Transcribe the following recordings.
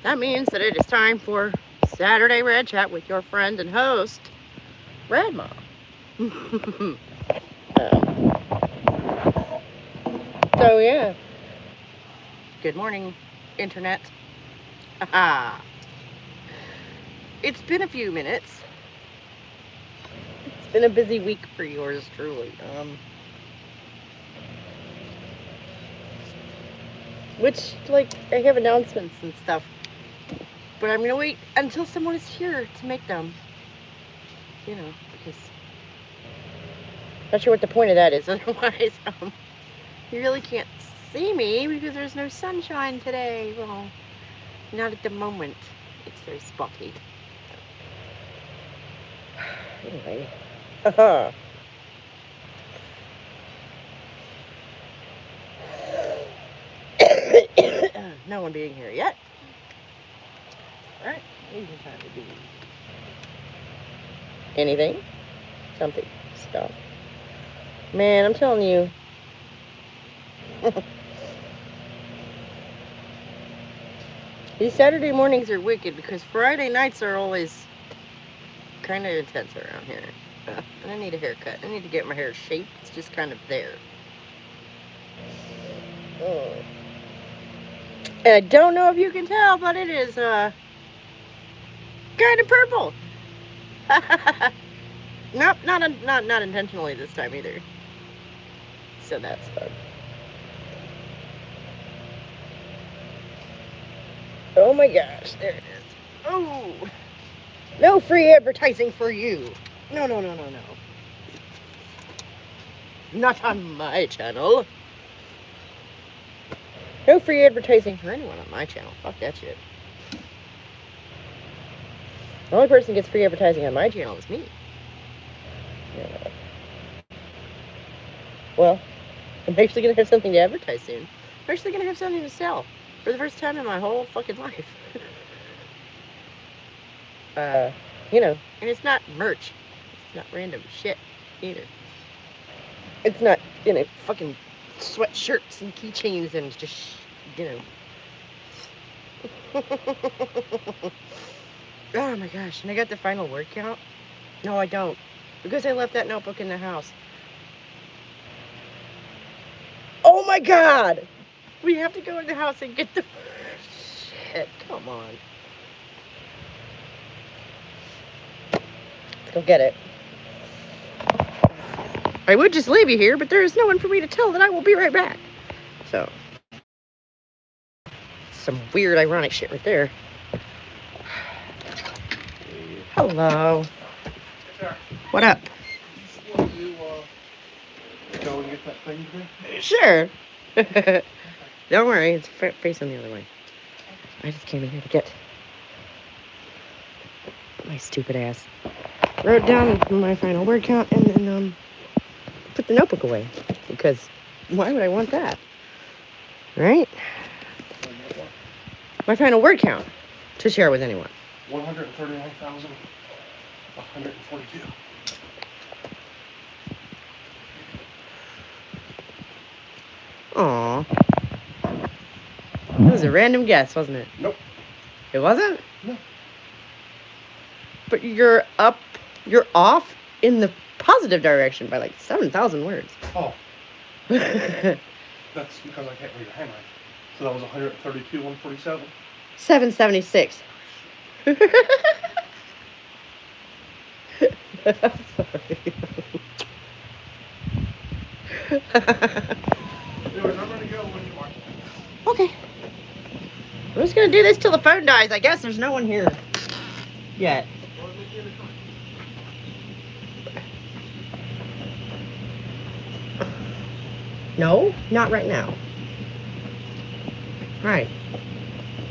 That means that it is time for Saturday Red Chat with your friend and host, Red Mom. So yeah, good morning, Internet. It's been a few minutes. It's been a busy week for yours truly. Which, like, I have announcements and stuff, but I'm gonna wait until someone is here to make them. You know, because not sure what the point of that is. Otherwise, you really can't see me because there's no sunshine today. Well, not at the moment. It's very spotty. Anyway. No one being here yet. Alright, easy time to be. Anything? Something. Stuff. Man, I'm telling you. These Saturday mornings are wicked because Friday nights are always kind of intense around here. I need a haircut. I need to get my hair shaped. It's just kind of there. And I don't know if you can tell, but it is kind of purple. Nope, not intentionally this time either. So that's fun. Oh my gosh, there it is. Oh, no free advertising for you. No. Not on my channel. No free advertising for anyone on my channel. Fuck that shit. The only person who gets free advertising on my channel is me. Yeah. Well, I'm actually going to have something to advertise soon. I'm actually going to have something to sell for the first time in my whole fucking life. You know, and it's not merch. It's not random shit either. It's not, fucking sweatshirts and keychains and just, Oh my gosh, and I got the final word count? No, I don't. Because I left that notebook in the house. Oh my god! We have to go in the house and get the... Shit, come on. Let's go get it. I would just leave you here, but there is no one for me to tell that I will be right back. So, some weird, ironic shit right there. Hello. Yes, sir. What up? Just want to go and get that thing today? Sure. Don't worry, it's facing the other way. I just came in here to get my stupid ass. Wrote down my final word count and then put the notebook away. Because why would I want that? Right? My final word count to share with anyone. 139,142. Aww. That was a random guess, wasn't it? Nope. It wasn't? No. But you're off in the positive direction by like 7,000 words. Oh. That's because I can't read your handwriting. So that was 132, 147. 776. Anyways, I'm ready to go when you are. Okay. I'm just gonna do this till the phone dies. I guess there's no one here yet. No, not right now. Right.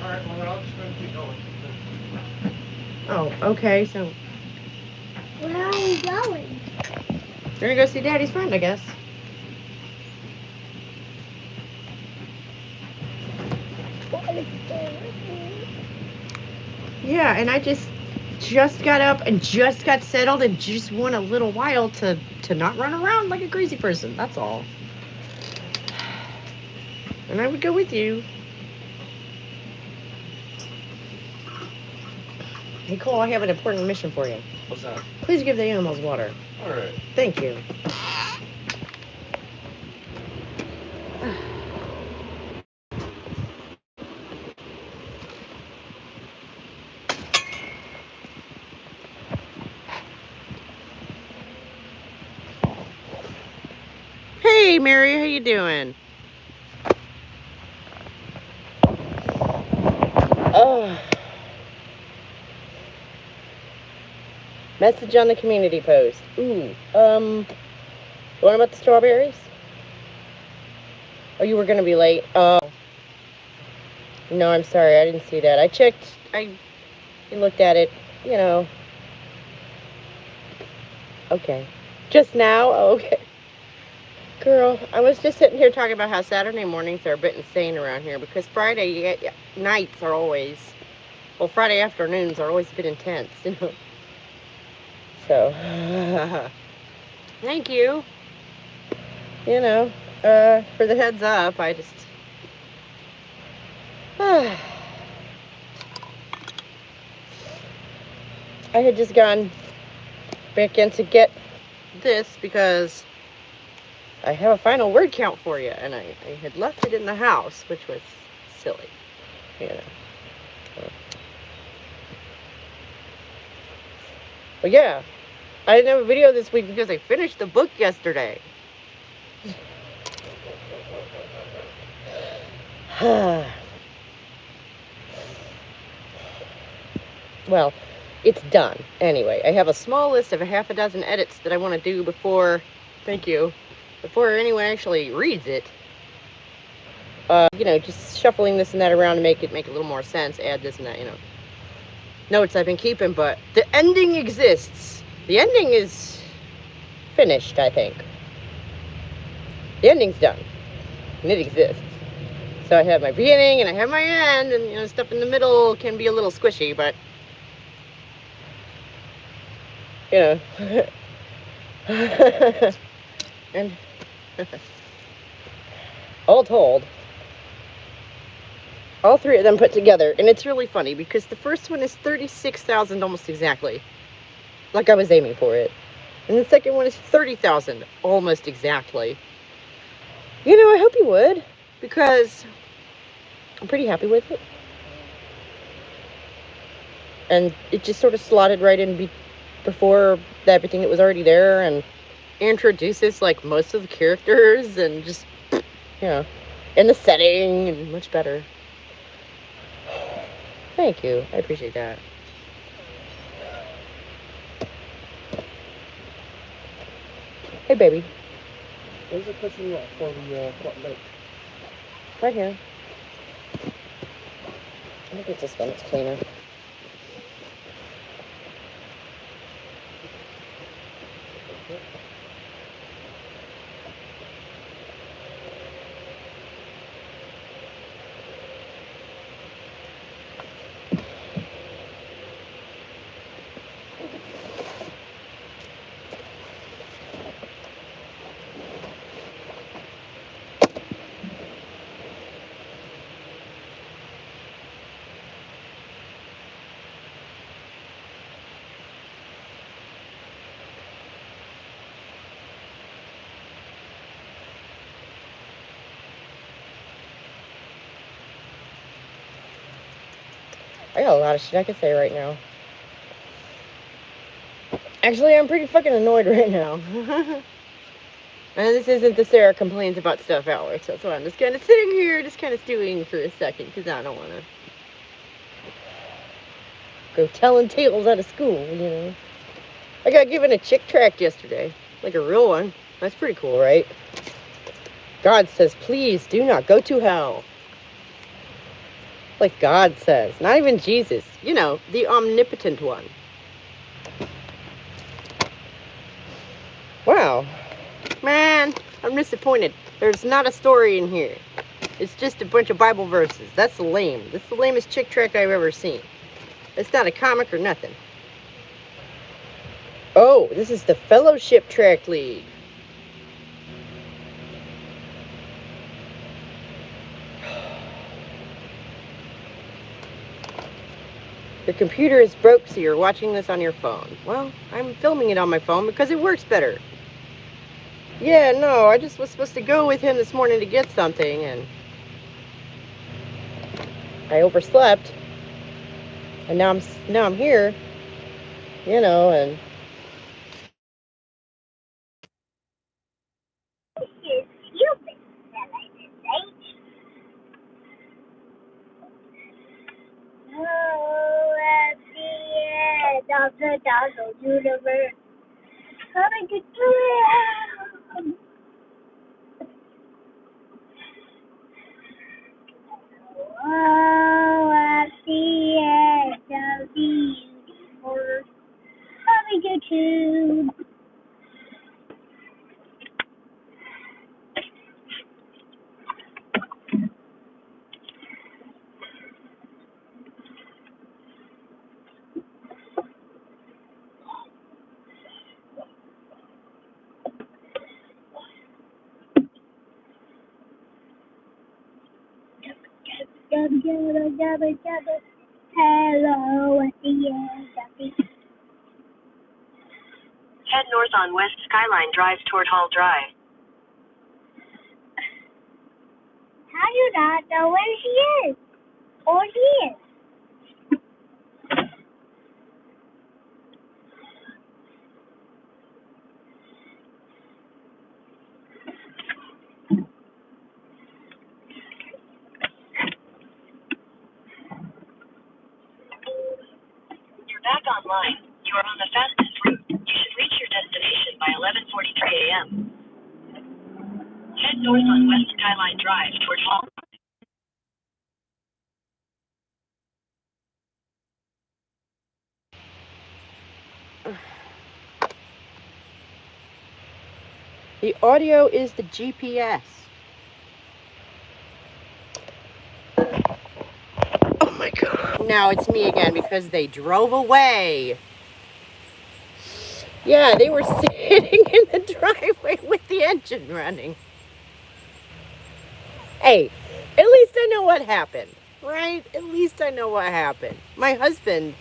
Alright, well then I'll just go and keep going. Oh, okay, so Where are we going? we're gonna go see Daddy's friend, I guess. Yeah, and I just got up and just got settled and just want a little while to not run around like a crazy person. That's all. And I would go with you. Hey, Cole, I have an important mission for you. What's that? Please give the animals water. All right. Thank you. Hey, Mary, how you doing? Oh. Message on the community post. Ooh, what about the strawberries? Oh, you were gonna be late. Oh. No, I'm sorry, I didn't see that. I checked, I looked at it, you know. Okay. Just now? Oh, okay. Girl, I was just sitting here talking about how Saturday mornings are a bit insane around here because Friday nights are always, well, Friday afternoons are always a bit intense, you know. So, thank you. You know, for the heads up, I just, I had just gone back in to get this because I have a final word count for you, and I had left it in the house, which was silly, you know. But yeah, I didn't have a video this week because I finished the book yesterday. Well, it's done. Anyway, I have a small list of a half a dozen edits that I want to do before, thank you, before anyone actually reads it. You know, just shuffling this and that around to make it make a little more sense, add this and that, you know. Notes I've been keeping, but the ending exists. The ending is finished, I think. The ending's done, and it exists. So I have my beginning, and I have my end, and, you know, stuff in the middle can be a little squishy, but, you know. And all told, all three of them put together, and it's really funny because the first one is 36,000 almost exactly, like I was aiming for it, and the second one is 30,000 almost exactly. You know, I hope you would, because I'm pretty happy with it, and it just sort of slotted right in before everything that was already there, and introduces like most of the characters, and just, you know, and the setting, and much better. Thank you. I appreciate that. Hey, baby. Where's the cushion for the front leg? Right here. I think it's this one. It's cleaner. I got a lot of shit I could say right now. Actually, I'm pretty fucking annoyed right now. And this isn't the Sarah complains about stuff hour, so that's why I'm just kind of sitting here, just kind of stewing for a second, because I don't want to go telling tales out of school, you know. I got given a chick tract yesterday, like a real one. That's pretty cool, right? God says, please do not go to hell. Like God says, not even Jesus, you know, the omnipotent one. Wow. Man, I'm disappointed. There's not a story in here. It's just a bunch of Bible verses. That's lame. That's the lamest chick tract I've ever seen. It's not a comic or nothing. Oh, this is the Fellowship Tract League. Your computer is broke, so you're watching this on your phone. Well, I'm filming it on my phone because it works better. Yeah, no, I just was supposed to go with him this morning to get something, and I overslept. And now I'm here, and You're stupid, oh, at the end of the dinosaur universe, coming to town. Oh, at the end of the universe, coming to town. Hello at the end of the. head north on West Skyline Drive toward Hall Drive. How do you not know where she is? Or he is? You're back online. You are on the fastest route. You should reach your destination by 11:43 a.m. Head north on West Skyline Drive toward Hall. The audio is the GPS. Oh my god. Now it's me again because they drove away. Yeah, they were sitting in the driveway with the engine running. Hey, at least I know what happened, right? At least I know what happened. My husband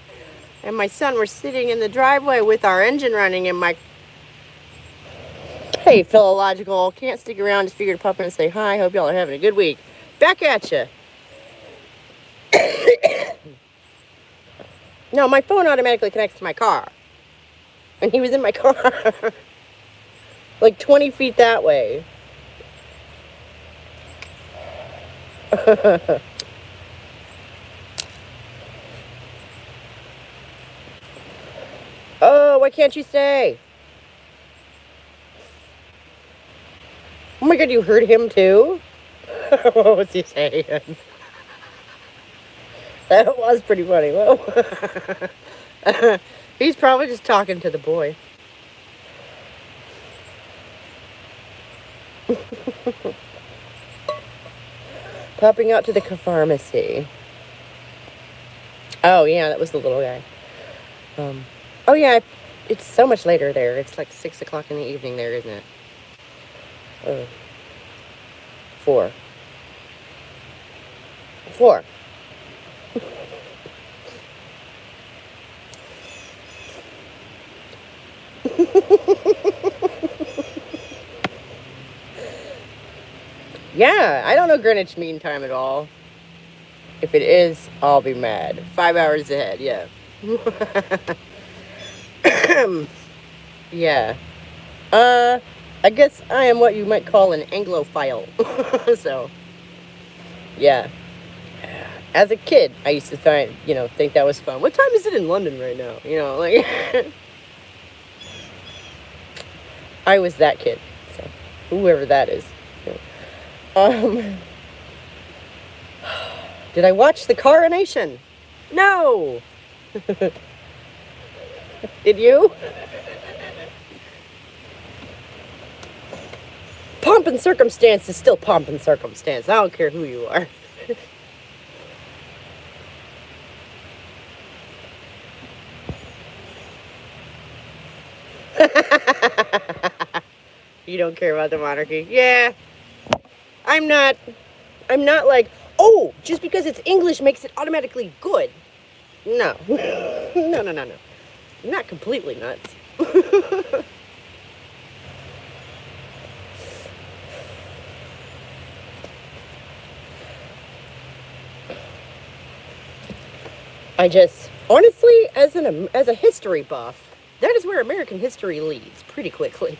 and my son were sitting in the driveway with our engine running, and my... Hey, Philological, can't stick around, just figured to pop in and say hi. Hope y'all are having a good week. Back at you. No, my phone automatically connects to my car. And he was in my car. Like 20 feet that way. Oh, why can't you stay? Oh my god, you heard him too? What was he saying? That was pretty funny. Whoa. He's probably just talking to the boy. Popping out to the pharmacy. Oh, yeah, that was the little guy. Oh, yeah, it's so much later there. It's like 6 o'clock in the evening there, isn't it? 4. Yeah, I don't know Greenwich Mean Time at all. If it is, I'll be mad. 5 hours ahead, yeah. Yeah. I guess I am what you might call an Anglophile. So, yeah. As a kid, I used to think that was fun. What time is it in London right now? Like... I was that kid. So, whoever that is. Did I watch the coronation? No! Did you? Pomp and circumstance is still pomp and circumstance. I don't care who you are. You don't care about the monarchy? Yeah. I'm not like, oh, just because it's English makes it automatically good. No. No. Not completely nuts. I just, honestly, as a history buff, that is where American history leads pretty quickly.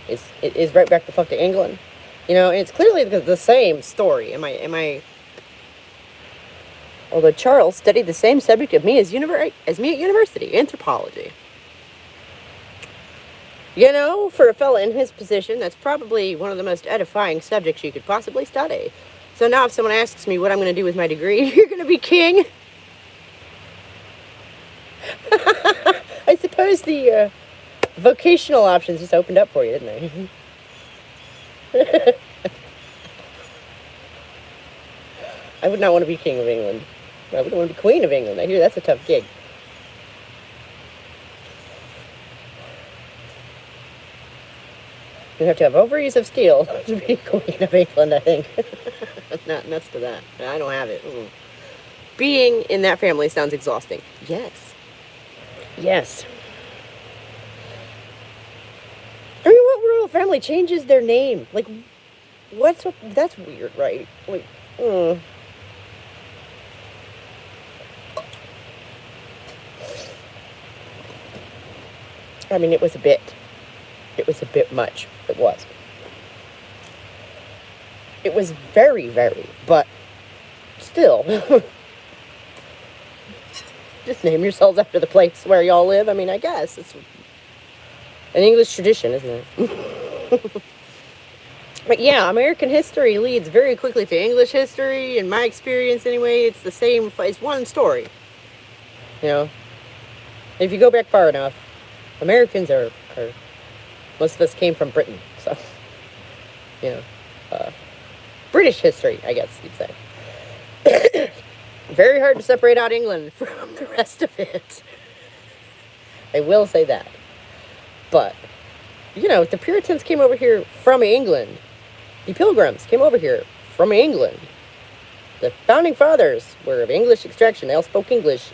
It is right back the fuck to England, and it's clearly the same story. Am I? Although Charles studied the same subject as me at university, anthropology. For a fella in his position, that's probably one of the most edifying subjects you could possibly study. So now if someone asks me what I'm going to do with my degree, you're going to be king. I suppose the vocational options just opened up for you, didn't they? I would not want to be king of England. I would want to be queen of England. I hear that's a tough gig. You have to have ovaries of steel to be queen of England, I think. Not nuts to that. I don't have it. Being in that family sounds exhausting. Yes. I mean, what royal family changes their name? Like, that's weird, right? Like, I mean, it was a bit much. It was. It was very, very, but still. Just name yourselves after the place where y'all live. I mean, I guess it's an English tradition, isn't it? But yeah, American history leads very quickly to English history. In my experience, anyway, it's the same. It's one story. If you go back far enough, Americans are most of us came from Britain, so British history, I guess you'd say. Very hard to separate out England from the rest of it. I will say that. But, the Puritans came over here from England. The Pilgrims came over here from England. The Founding Fathers were of English extraction. They all spoke English.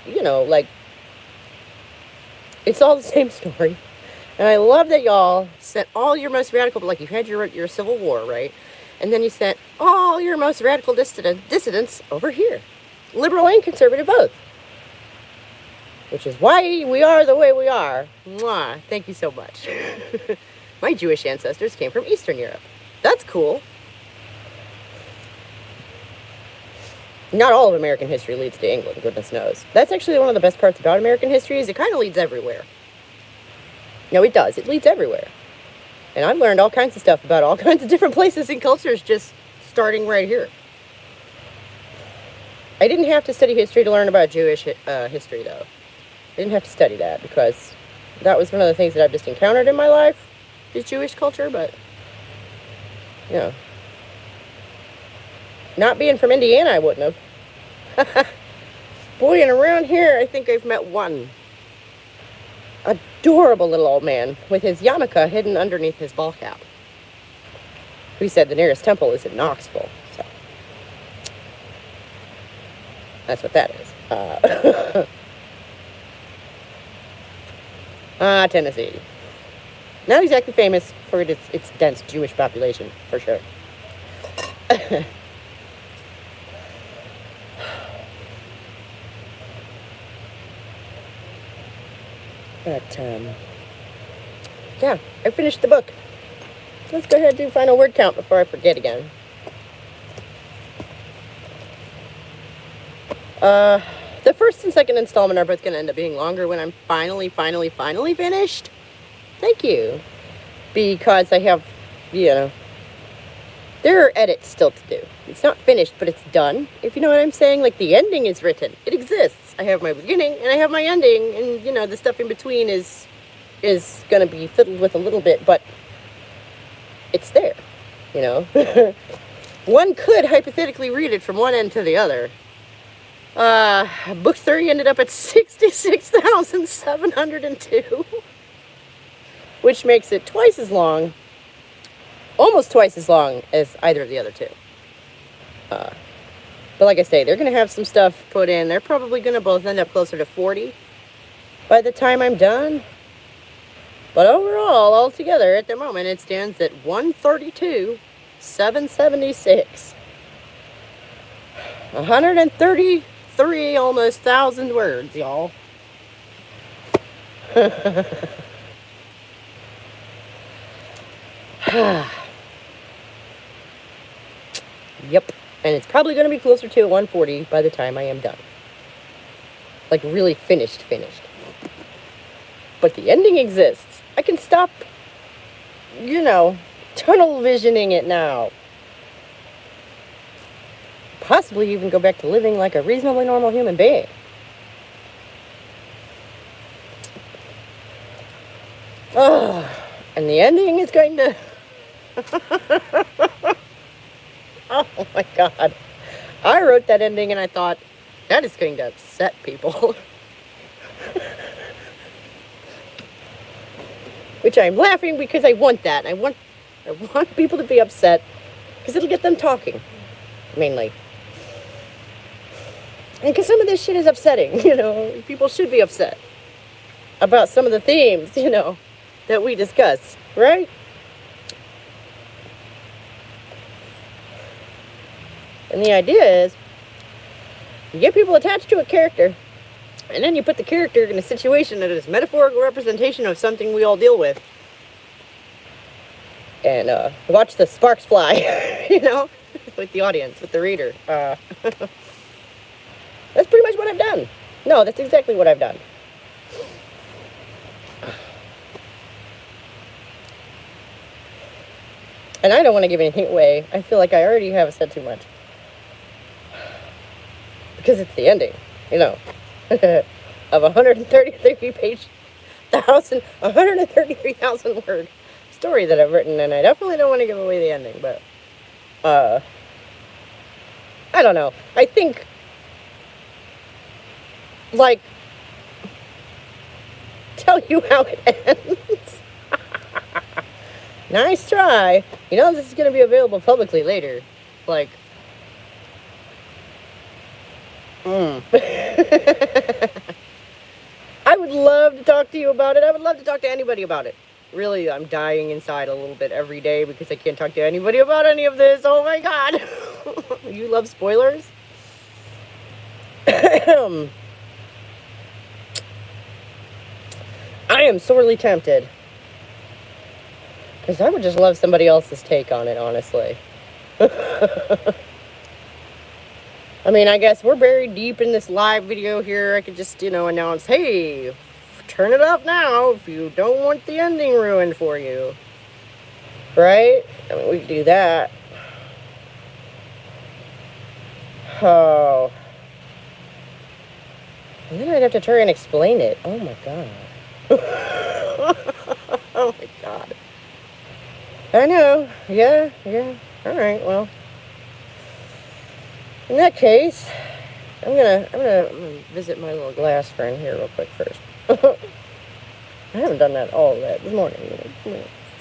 It's all the same story. And I love that y'all sent all your most radical, like you had your Civil War, right? And then you sent all your most radical dissidents over here. Liberal and conservative both. Which is why we are the way we are. Mwah. Thank you so much. My Jewish ancestors came from Eastern Europe. That's cool. Not all of American history leads to England, goodness knows. That's actually one of the best parts about American history is it kind of leads everywhere. No, it does. It leads everywhere. And I've learned all kinds of stuff about all kinds of different places and cultures just starting right here. I didn't have to study history to learn about Jewish history, though. I didn't have to study that because that was one of the things that I've just encountered in my life, is Jewish culture, but, not being from Indiana, I wouldn't have. Boy, and around here, I think I've met one adorable little old man with his yarmulke hidden underneath his ball cap. He said the nearest temple is in Knoxville, so that's what that is. Tennessee. Not exactly famous for its dense Jewish population, for sure. But, yeah, I finished the book. Let's go ahead and do final word count before I forget again. The first and second installment are both going to end up being longer when I'm finally finished. Thank you. Because I have, there are edits still to do. It's not finished, but it's done, if you know what I'm saying. Like, the ending is written. It exists. I have my beginning, and I have my ending, and, the stuff in between is going to be fiddled with a little bit, but it's there, One could hypothetically read it from one end to the other. Book 3 ended up at 66,702, which makes it twice as long, almost twice as long as either of the other two. But like I say, they're going to have some stuff put in. They're probably going to both end up closer to 40 by the time I'm done. But overall, altogether, at the moment, it stands at 132, 776. 133 almost 1,000 words, y'all. Yep. And it's probably going to be closer to 140 by the time I am done. Like, really finished. But the ending exists. I can stop, tunnel visioning it now. Possibly even go back to living like a reasonably normal human being. Oh, and the ending is going to... Oh my God. I wrote that ending and I thought, that is going to upset people. Which I'm laughing because I want that. I want people to be upset because it'll get them talking, mainly. And because some of this shit is upsetting, people should be upset about some of the themes, that we discuss, right? And the idea is, you get people attached to a character, and then you put the character in a situation that is metaphorical representation of something we all deal with. And watch the sparks fly, with the audience, with the reader. That's pretty much what I've done. No, that's exactly what I've done. And I don't want to give anything away. I feel like I already have said too much. Because it's the ending, of 133,000 word story that I've written, and I definitely don't want to give away the ending, but I don't know. I think, tell you how it ends. Nice try. This is going to be available publicly later. I would love to talk to you about it. I would love to talk to anybody about it. Really, I'm dying inside a little bit every day because I can't talk to anybody about any of this. Oh my God. You love spoilers? I am sorely tempted. Because I would just love somebody else's take on it, honestly. I mean, I guess we're buried deep in this live video here. I could just, announce, hey, turn it off now if you don't want the ending ruined for you. Right? I mean, we could do that. Oh. And then I'd have to try and explain it. Oh my God. Oh my God. I know. Yeah. Alright, well. In that case, I'm gonna visit my little glass friend here real quick first. I haven't done that all that this morning.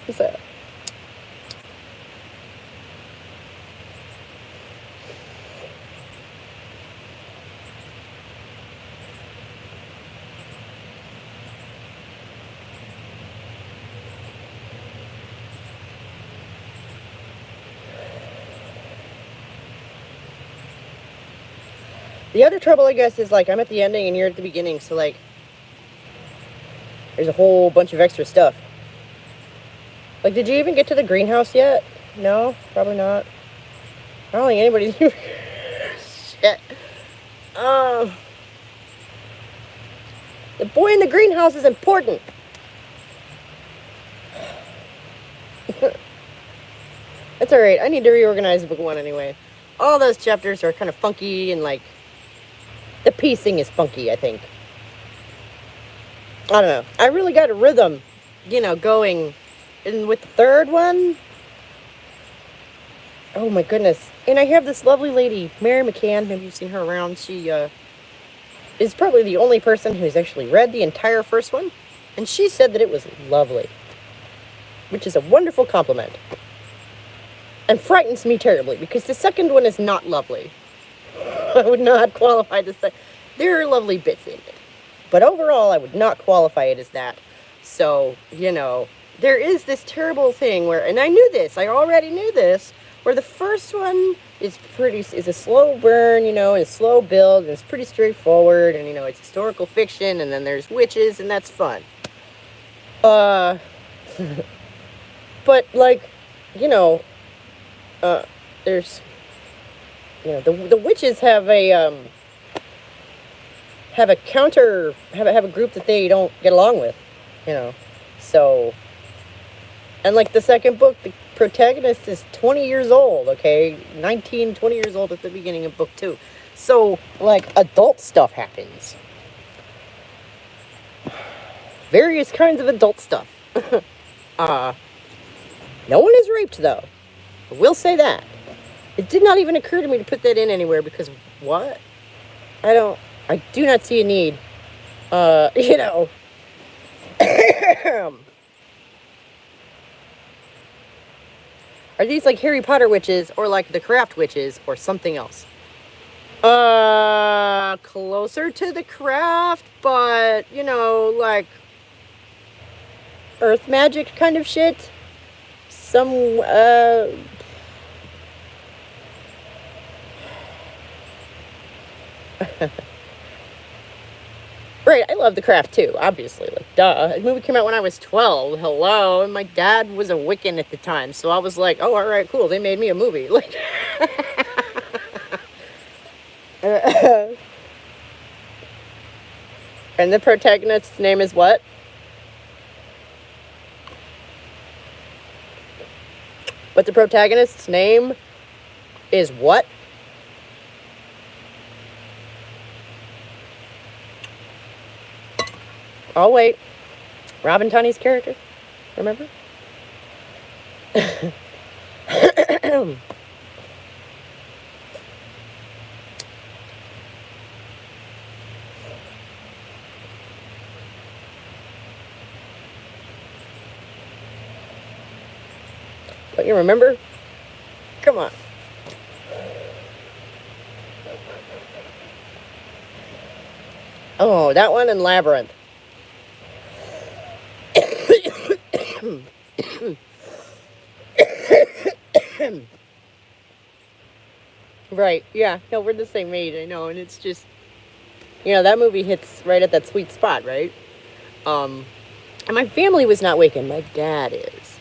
What's that? The other trouble, I guess, is, I'm at the ending and you're at the beginning, so, there's a whole bunch of extra stuff. Did you even get to the greenhouse yet? No? Probably not. I don't think anybody's... Shit. The boy in the greenhouse is important. That's alright. I need to reorganize book 1 anyway. All those chapters are kind of funky and, the pacing is funky, I think. I don't know. I really got a rhythm, going. And with the third one, oh my goodness. And I have this lovely lady, Mary McCann. Maybe you've seen her around. She is probably the only person who's actually read the entire first one. And she said that it was lovely. Which is a wonderful compliment. And frightens me terribly, because the second one is not lovely. I would not qualify to say. There are lovely bits in it. But overall, I would not qualify it as that. So, there is this terrible thing where, and I knew this, I already knew this, where the first one is a slow burn, and a slow build, and it's pretty straightforward, and, it's historical fiction, and then there's witches, and that's fun. But, like, there's, the witches have a group that they don't get along with, so, and like the second book, the protagonist is 20 years old, okay, 19, 20 years old at the beginning of book 2, so, like, adult stuff happens, various kinds of adult stuff. No one is raped, though, I will say that. It did not even occur to me to put that in anywhere, because what? I do not see a need. Are these like Harry Potter witches, or like the Craft witches, or something else? Closer to the Craft, but, like earth magic kind of shit. Right, I love The Craft too, obviously, like, duh. The movie came out when I was 12, hello, and my dad was a Wiccan at the time, so I was like, oh, alright, cool, they made me a movie, like, and the protagonist's name is what? But the protagonist's name is what? Oh, wait. Robin Tunney's character? Remember? Don't you remember? Come on. Oh, that one and Labyrinth. Right, yeah. No, we're the same age, I know, and it's just, that movie hits right at that sweet spot, right? And my family was not Wiccan, my dad is.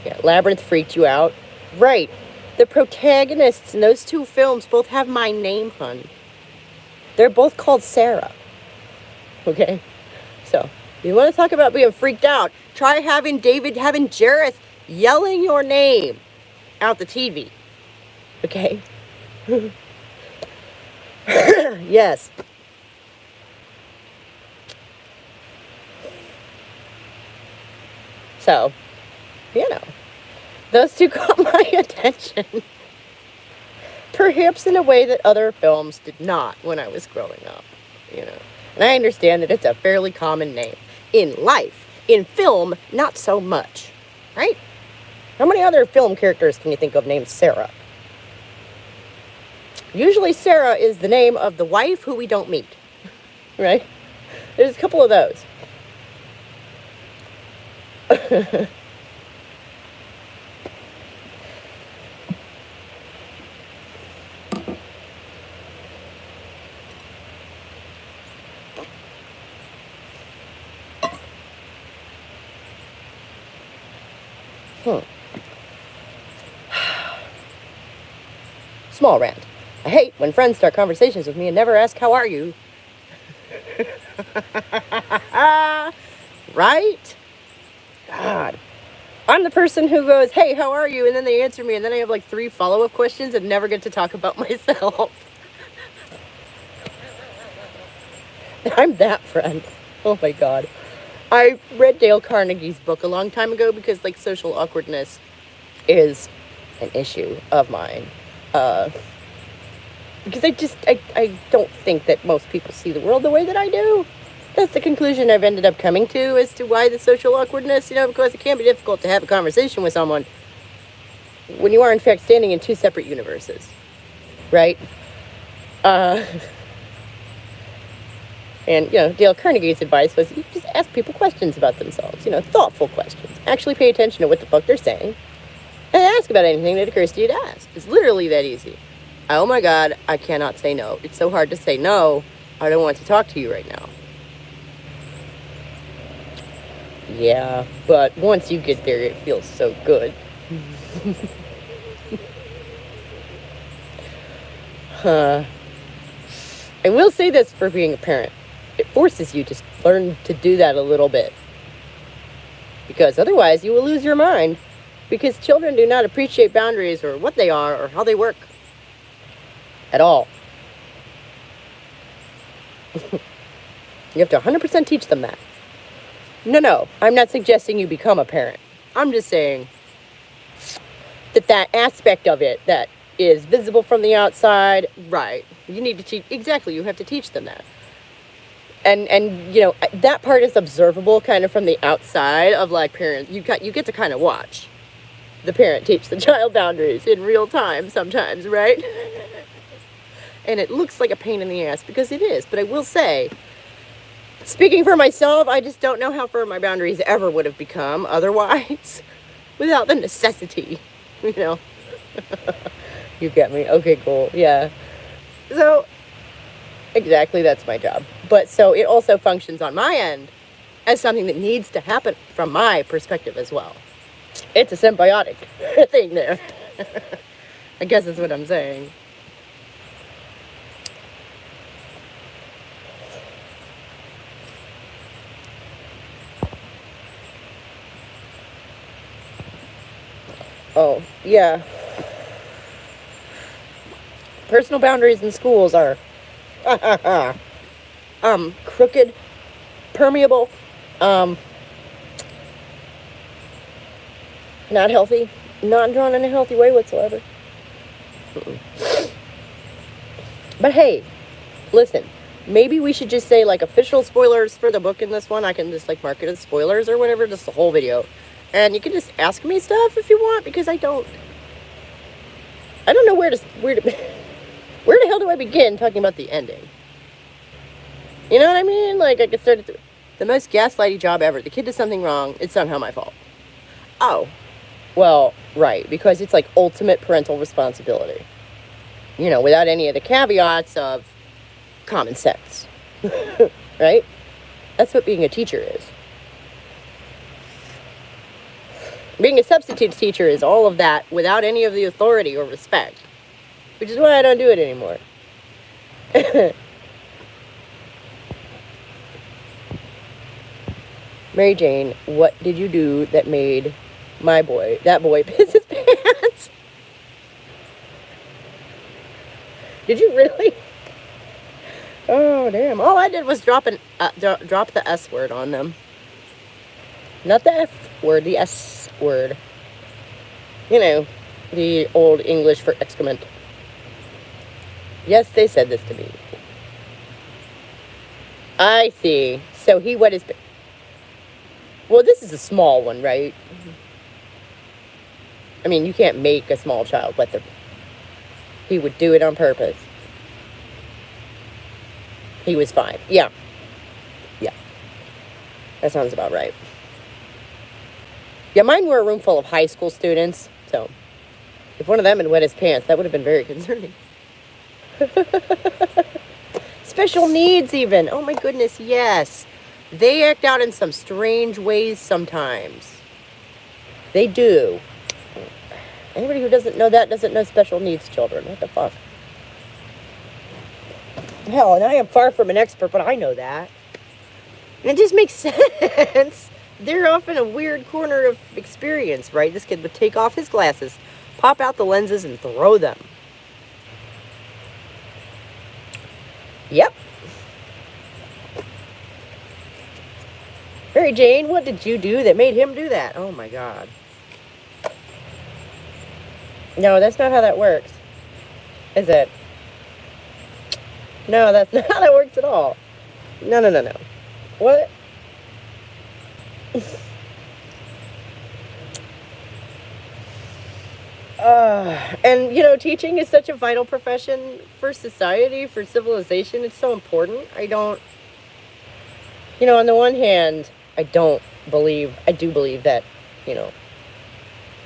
Yeah, Labyrinth freaked you out. Right. The protagonists in those two films both have my name, hun. They're both called Sarah. Okay? So, you want to talk about being freaked out, try having Jareth yelling your name out the TV. Okay? Yes. So, those two caught my attention. Perhaps in a way that other films did not when I was growing up, And I understand that it's a fairly common name. In life, in film, not so much, right? How many other film characters can you think of named Sarah? Usually Sarah is the name of the wife who we don't meet, right? There's a couple of those. Small rant. I hate when friends start conversations with me and never ask, how are you? Right? God. I'm the person who goes, hey, how are you? And then they answer me, and then I have like 3 follow-up questions and never get to talk about myself. I'm that friend. Oh my God. I read Dale Carnegie's book a long time ago because, like, social awkwardness is an issue of mine. Because I don't think that most people see the world the way that I do. That's the conclusion I've ended up coming to as to why the social awkwardness, because it can be difficult to have a conversation with someone when you are, in fact, standing in 2 separate universes. right? Uh, and, Dale Carnegie's advice was you just ask people questions about themselves, thoughtful questions. Actually pay attention to what the fuck they're saying and ask about anything that occurs to you to ask. It's literally that easy. Oh my God, I cannot say no. It's so hard to say no. I don't want to talk to you right now. Yeah, but once you get there, it feels so good. I will say this for being a parent. It forces you to learn to do that a little bit. Because otherwise you will lose your mind. Because children do not appreciate boundaries or what they are or how they work. At all. You have to 100% teach them that. No, I'm not suggesting you become a parent. I'm just saying that aspect of it that is visible from the outside, right, you need to teach, exactly, you have to teach them that. And that part is observable kind of from the outside of like parents. You get to kind of watch the parent teach the child boundaries in real time sometimes, right? And it looks like a pain in the ass because it is. But I will say, speaking for myself, I just don't know how far my boundaries ever would have become otherwise without the necessity, You get me? Okay, cool. Yeah. So, exactly, that's my job. But so it also functions on my end as something that needs to happen from my perspective as well. It's a symbiotic thing there. I guess that's what I'm saying. Oh, yeah. Personal boundaries in schools are crooked, permeable, not healthy, not drawn in a healthy way whatsoever. But hey, listen, maybe we should just say like official spoilers for the book in this one. I can just like mark it as spoilers or whatever, just the whole video. And you can just ask me stuff if you want, because I don't know where the hell do I begin talking about the ending? You know what I mean? Like, I could start at the most gaslighty job ever. The kid did something wrong. It's somehow my fault. Oh, well, right, because it's like ultimate parental responsibility. Without any of the caveats of common sense. Right? That's what being a teacher is. Being a substitute teacher is all of that without any of the authority or respect. Which is why I don't do it anymore. Mary Jane, what did you do that made that boy piss his pants? Did you really? Oh, damn. All I did was drop the S word on them. Not the F word, the S word. The old English for excrement. Yes, they said this to me. I see. So he wet his... Well, this is a small one, right? I mean, you can't make a small child wet their... He would do it on purpose. He was fine. Yeah. That sounds about right. Yeah, mine were a room full of high school students, so if one of them had wet his pants, that would have been very concerning. Special needs even. Oh my goodness, yes. They act out in some strange ways sometimes. They do. Anybody who doesn't know that doesn't know special needs children. What the fuck? Hell, and I am far from an expert, but I know that. And it just makes sense. They're off in a weird corner of experience, right? This kid would take off his glasses, pop out the lenses, and throw them. Yep. Mary Jane, what did you do that made him do that? Oh my God. No, that's not how that works. Is it? No, that's not how that works at all. No. What? And, teaching is such a vital profession for society, for civilization. It's so important. On the one hand, I do believe that, you know,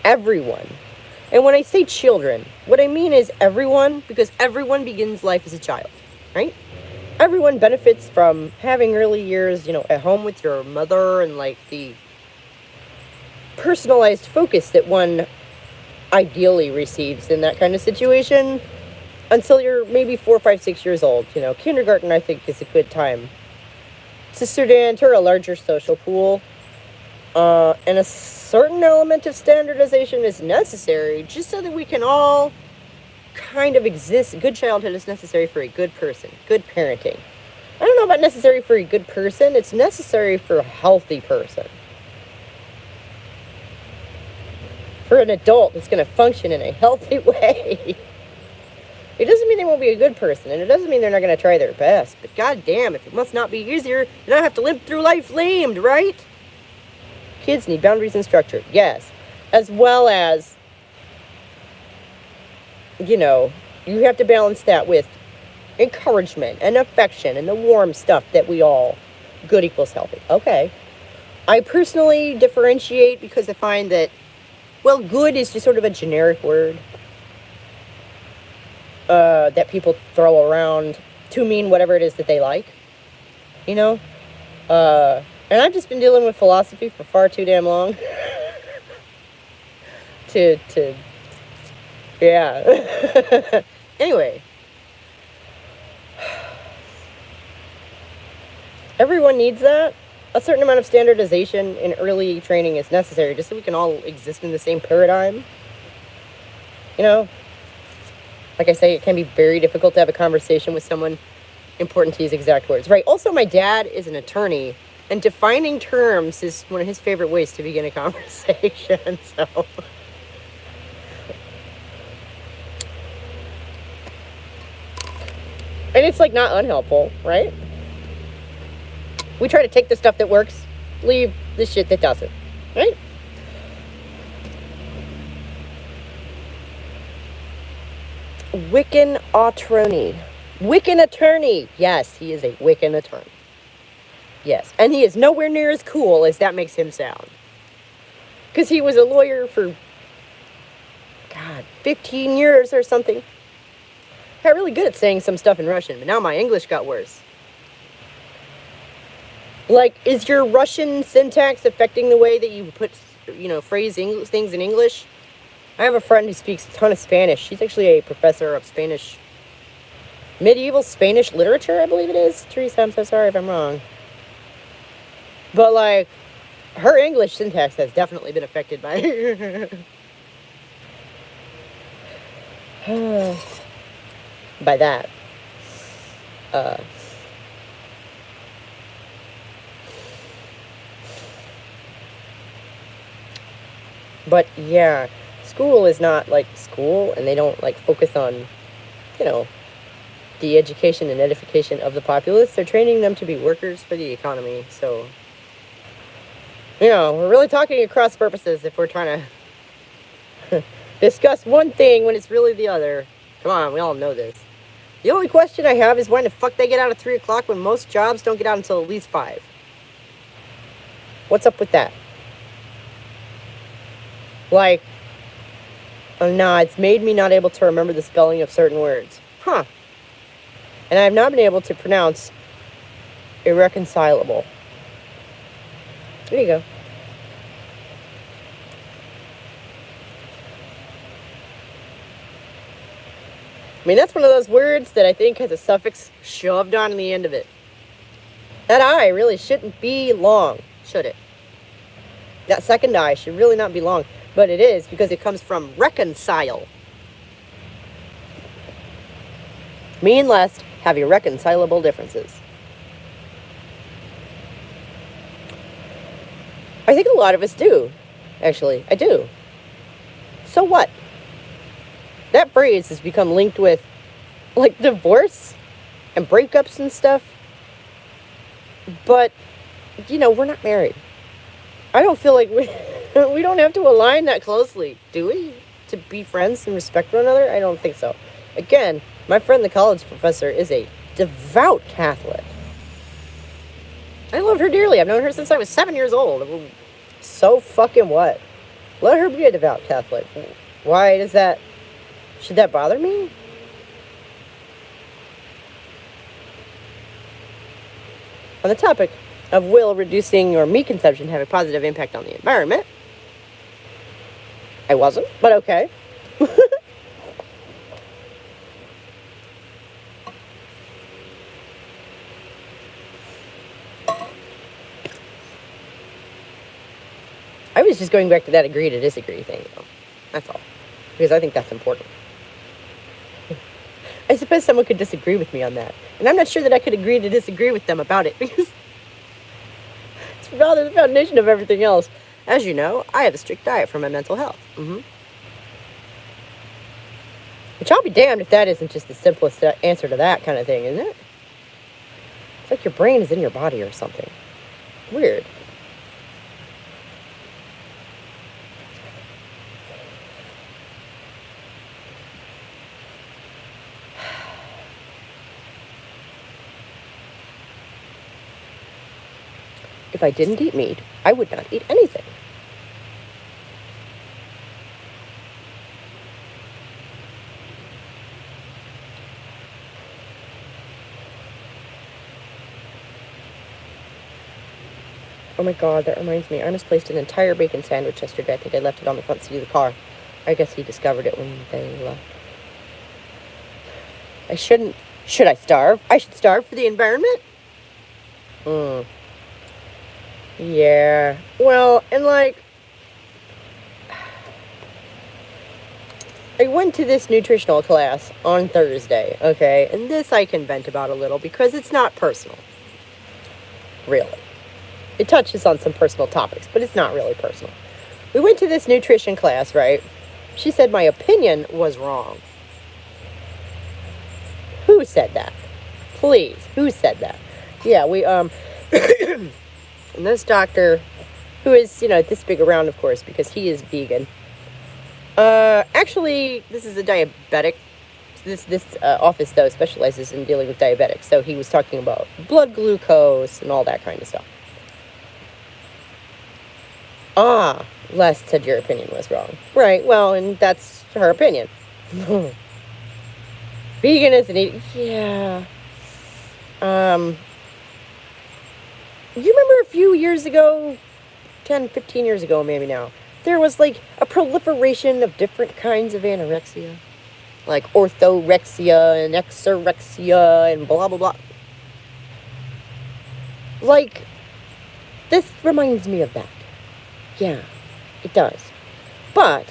everyone, and when I say children, what I mean is everyone, because everyone begins life as a child, right? Everyone benefits from having early years, at home with your mother, and like the personalized focus that one ideally receives in that kind of situation until you're maybe 4, 5, 6 years old. Kindergarten, I think, is a good time to sort of enter a larger social pool. And a certain element of standardization is necessary just so that we can all kind of exist. Good childhood is necessary for a good person, good parenting. I don't know about necessary for a good person, it's necessary for a healthy person. For an adult that's going to function in a healthy way. It doesn't mean they won't be a good person, and it doesn't mean they're not going to try their best. But goddamn, if it must not be easier, you don't have to limp through life lamed, right? Kids need boundaries and structure, yes. As well as, you have to balance that with encouragement and affection and the warm stuff that we all, good equals healthy. Okay. I personally differentiate because I find that, well, good is just sort of a generic word that people throw around to mean whatever it is that they like, and I've just been dealing with philosophy for far too damn long yeah. Anyway, everyone needs that. A certain amount of standardization in early training is necessary just so we can all exist in the same paradigm. Like I say, it can be very difficult to have a conversation with someone important to use exact words. Right. Also, my dad is an attorney, and defining terms is one of his favorite ways to begin a conversation. So, and it's like not unhelpful, right? We try to take the stuff that works, leave the shit that doesn't, right? Wiccan attorney. Wiccan attorney. Yes, he is a Wiccan attorney. Yes, and he is nowhere near as cool as that makes him sound. Because he was a lawyer for, 15 years or something. I got really good at saying some stuff in Russian, but now my English got worse. Like, is your Russian syntax affecting the way that you put, phrase things in English? I have a friend who speaks a ton of Spanish. She's actually a professor of Spanish, medieval Spanish literature, I believe it is. Teresa, I'm so sorry if I'm wrong. But, like, her English syntax has definitely been affected by by that. But, yeah, school is not, like, school, and they don't, like, focus on, the education and edification of the populace. They're training them to be workers for the economy, so, we're really talking at cross purposes if we're trying to discuss one thing when it's really the other. Come on, we all know this. The only question I have is when the fuck they get out at 3 o'clock when most jobs don't get out until at least 5. What's up with that? Like, nah, it's made me not able to remember the spelling of certain words. Huh. And I've not been able to pronounce irreconcilable. There you go. I mean, that's one of those words that I think has a suffix shoved on the end of it. That I really shouldn't be long, should it? That second I should really not be long. But it is, because it comes from reconcile. Me and Lest have irreconcilable differences. I think a lot of us do. Actually, I do. So what? That phrase has become linked with, like, divorce and breakups and stuff. But, we're not married. I don't feel like we don't have to align that closely, do we? to be friends and respect one another? I don't think so. Again, my friend, the college professor, is a devout Catholic. I love her dearly. I've known her since I was 7 years old. So fucking what? Let her be a devout Catholic. Why does that... Should that bother me? On the topic of will reducing or meat consumption have a positive impact on the environment, I wasn't, but okay. I was just going back to that agree to disagree thing, though. That's all. Because I think that's important. I suppose someone could disagree with me on that. And I'm not sure that I could agree to disagree with them about it, because it's rather the foundation of everything else. As you know, I have a strict diet for my mental health. Which I'll be damned if that isn't just the simplest answer to that kind of thing, isn't it? It's like your brain is in your body or something. Weird. If I didn't eat meat, I would not eat anything. Oh my god, that reminds me. I misplaced an entire bacon sandwich yesterday. I think I left it on the front seat of the car. I guess he discovered it when they left. I shouldn't. Should I starve? I should starve for the environment? Yeah. Well, and like, I went to this nutritional class on Thursday, okay? And this I can vent about a little because it's not personal. Really. It touches on some personal topics, but it's not really personal. We went to this nutrition class, right? She said my opinion was wrong. Who said that? Please, who said that? Yeah, we, and this doctor, who is, this big around, of course, because he is vegan. Actually, this is a diabetic. This office, though, specializes in dealing with diabetics. So he was talking about blood glucose and all that kind of stuff. Les said your opinion was wrong. Right, well, and that's her opinion. Vegan isn't eating... Yeah. You remember a few years ago, 10, 15 years ago maybe now, there was like a proliferation of different kinds of anorexia. Like orthorexia and exorexia and blah, blah, blah. Like, this reminds me of that. Yeah, it does. But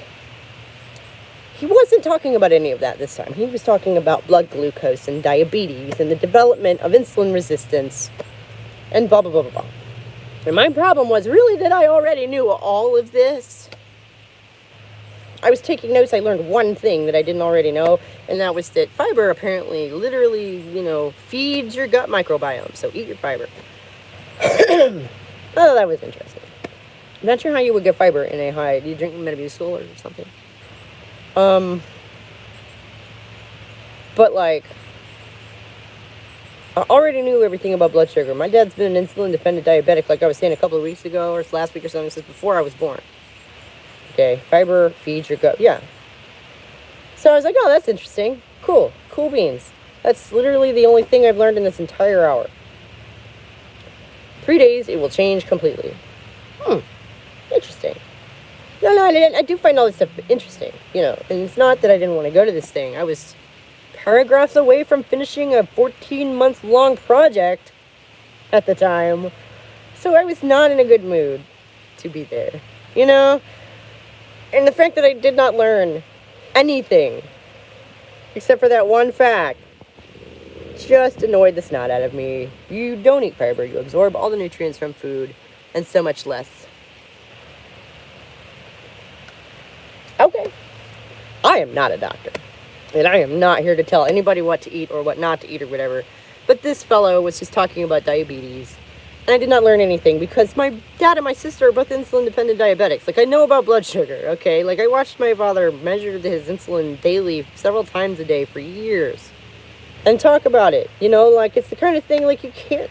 he wasn't talking about any of that this time. He was talking about blood glucose and diabetes and the development of insulin resistance and blah, blah, blah, blah, blah. And my problem was really that I already knew all of this. I was taking notes. I learned one thing that I didn't already know, and that was that fiber apparently literally, feeds your gut microbiome. So eat your fiber. Oh, that was interesting. I'm not sure how you would get fiber in a high... Do you drink Metamucil or something? But, like, I already knew everything about blood sugar. My dad's been an insulin-dependent diabetic, like I was saying a couple of weeks ago, or last week or something, since before I was born. Okay, fiber feeds your gut. Yeah. So I was like, oh, that's interesting. Cool. Cool beans. That's literally the only thing I've learned in this entire hour. 3 days, it will change completely. Interesting. No, I do find all this stuff interesting, and it's not that I didn't want to go to this thing. I was paragraphs away from finishing a 14-month-long project at the time, so I was not in a good mood to be there, And the fact that I did not learn anything, except for that one fact, just annoyed the snot out of me. You don't eat fiber, you absorb all the nutrients from food, and so much less. Okay. I am not a doctor. And I am not here to tell anybody what to eat or what not to eat or whatever. But this fellow was just talking about diabetes And I did not learn anything because my dad and my sister are both insulin-dependent diabetics. Like, I know about blood sugar, okay? Like, I watched my father measure his insulin daily several times a day for years. And talk about it, you know? Like, it's the kind of thing, like, you can't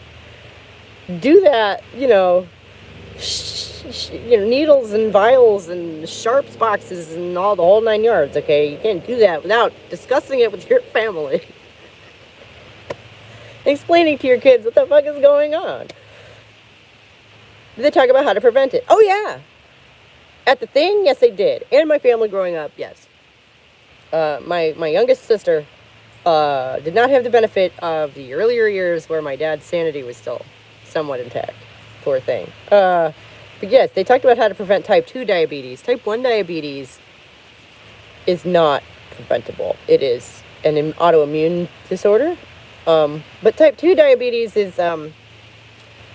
do that, you know, needles and vials and sharps boxes and all the whole 9 yards, okay? You can't do that without discussing it with your family. Explaining to your kids what the fuck is going on. Did they talk about how to prevent it? Oh, yeah. At the thing, yes, they did. And my family growing up, yes. My youngest sister did not have the benefit of the earlier years where my dad's sanity was still somewhat intact. Poor thing. But yes, they talked about how to prevent type 2 diabetes. Type 1 diabetes is not preventable. It is an autoimmune disorder. But type 2 diabetes is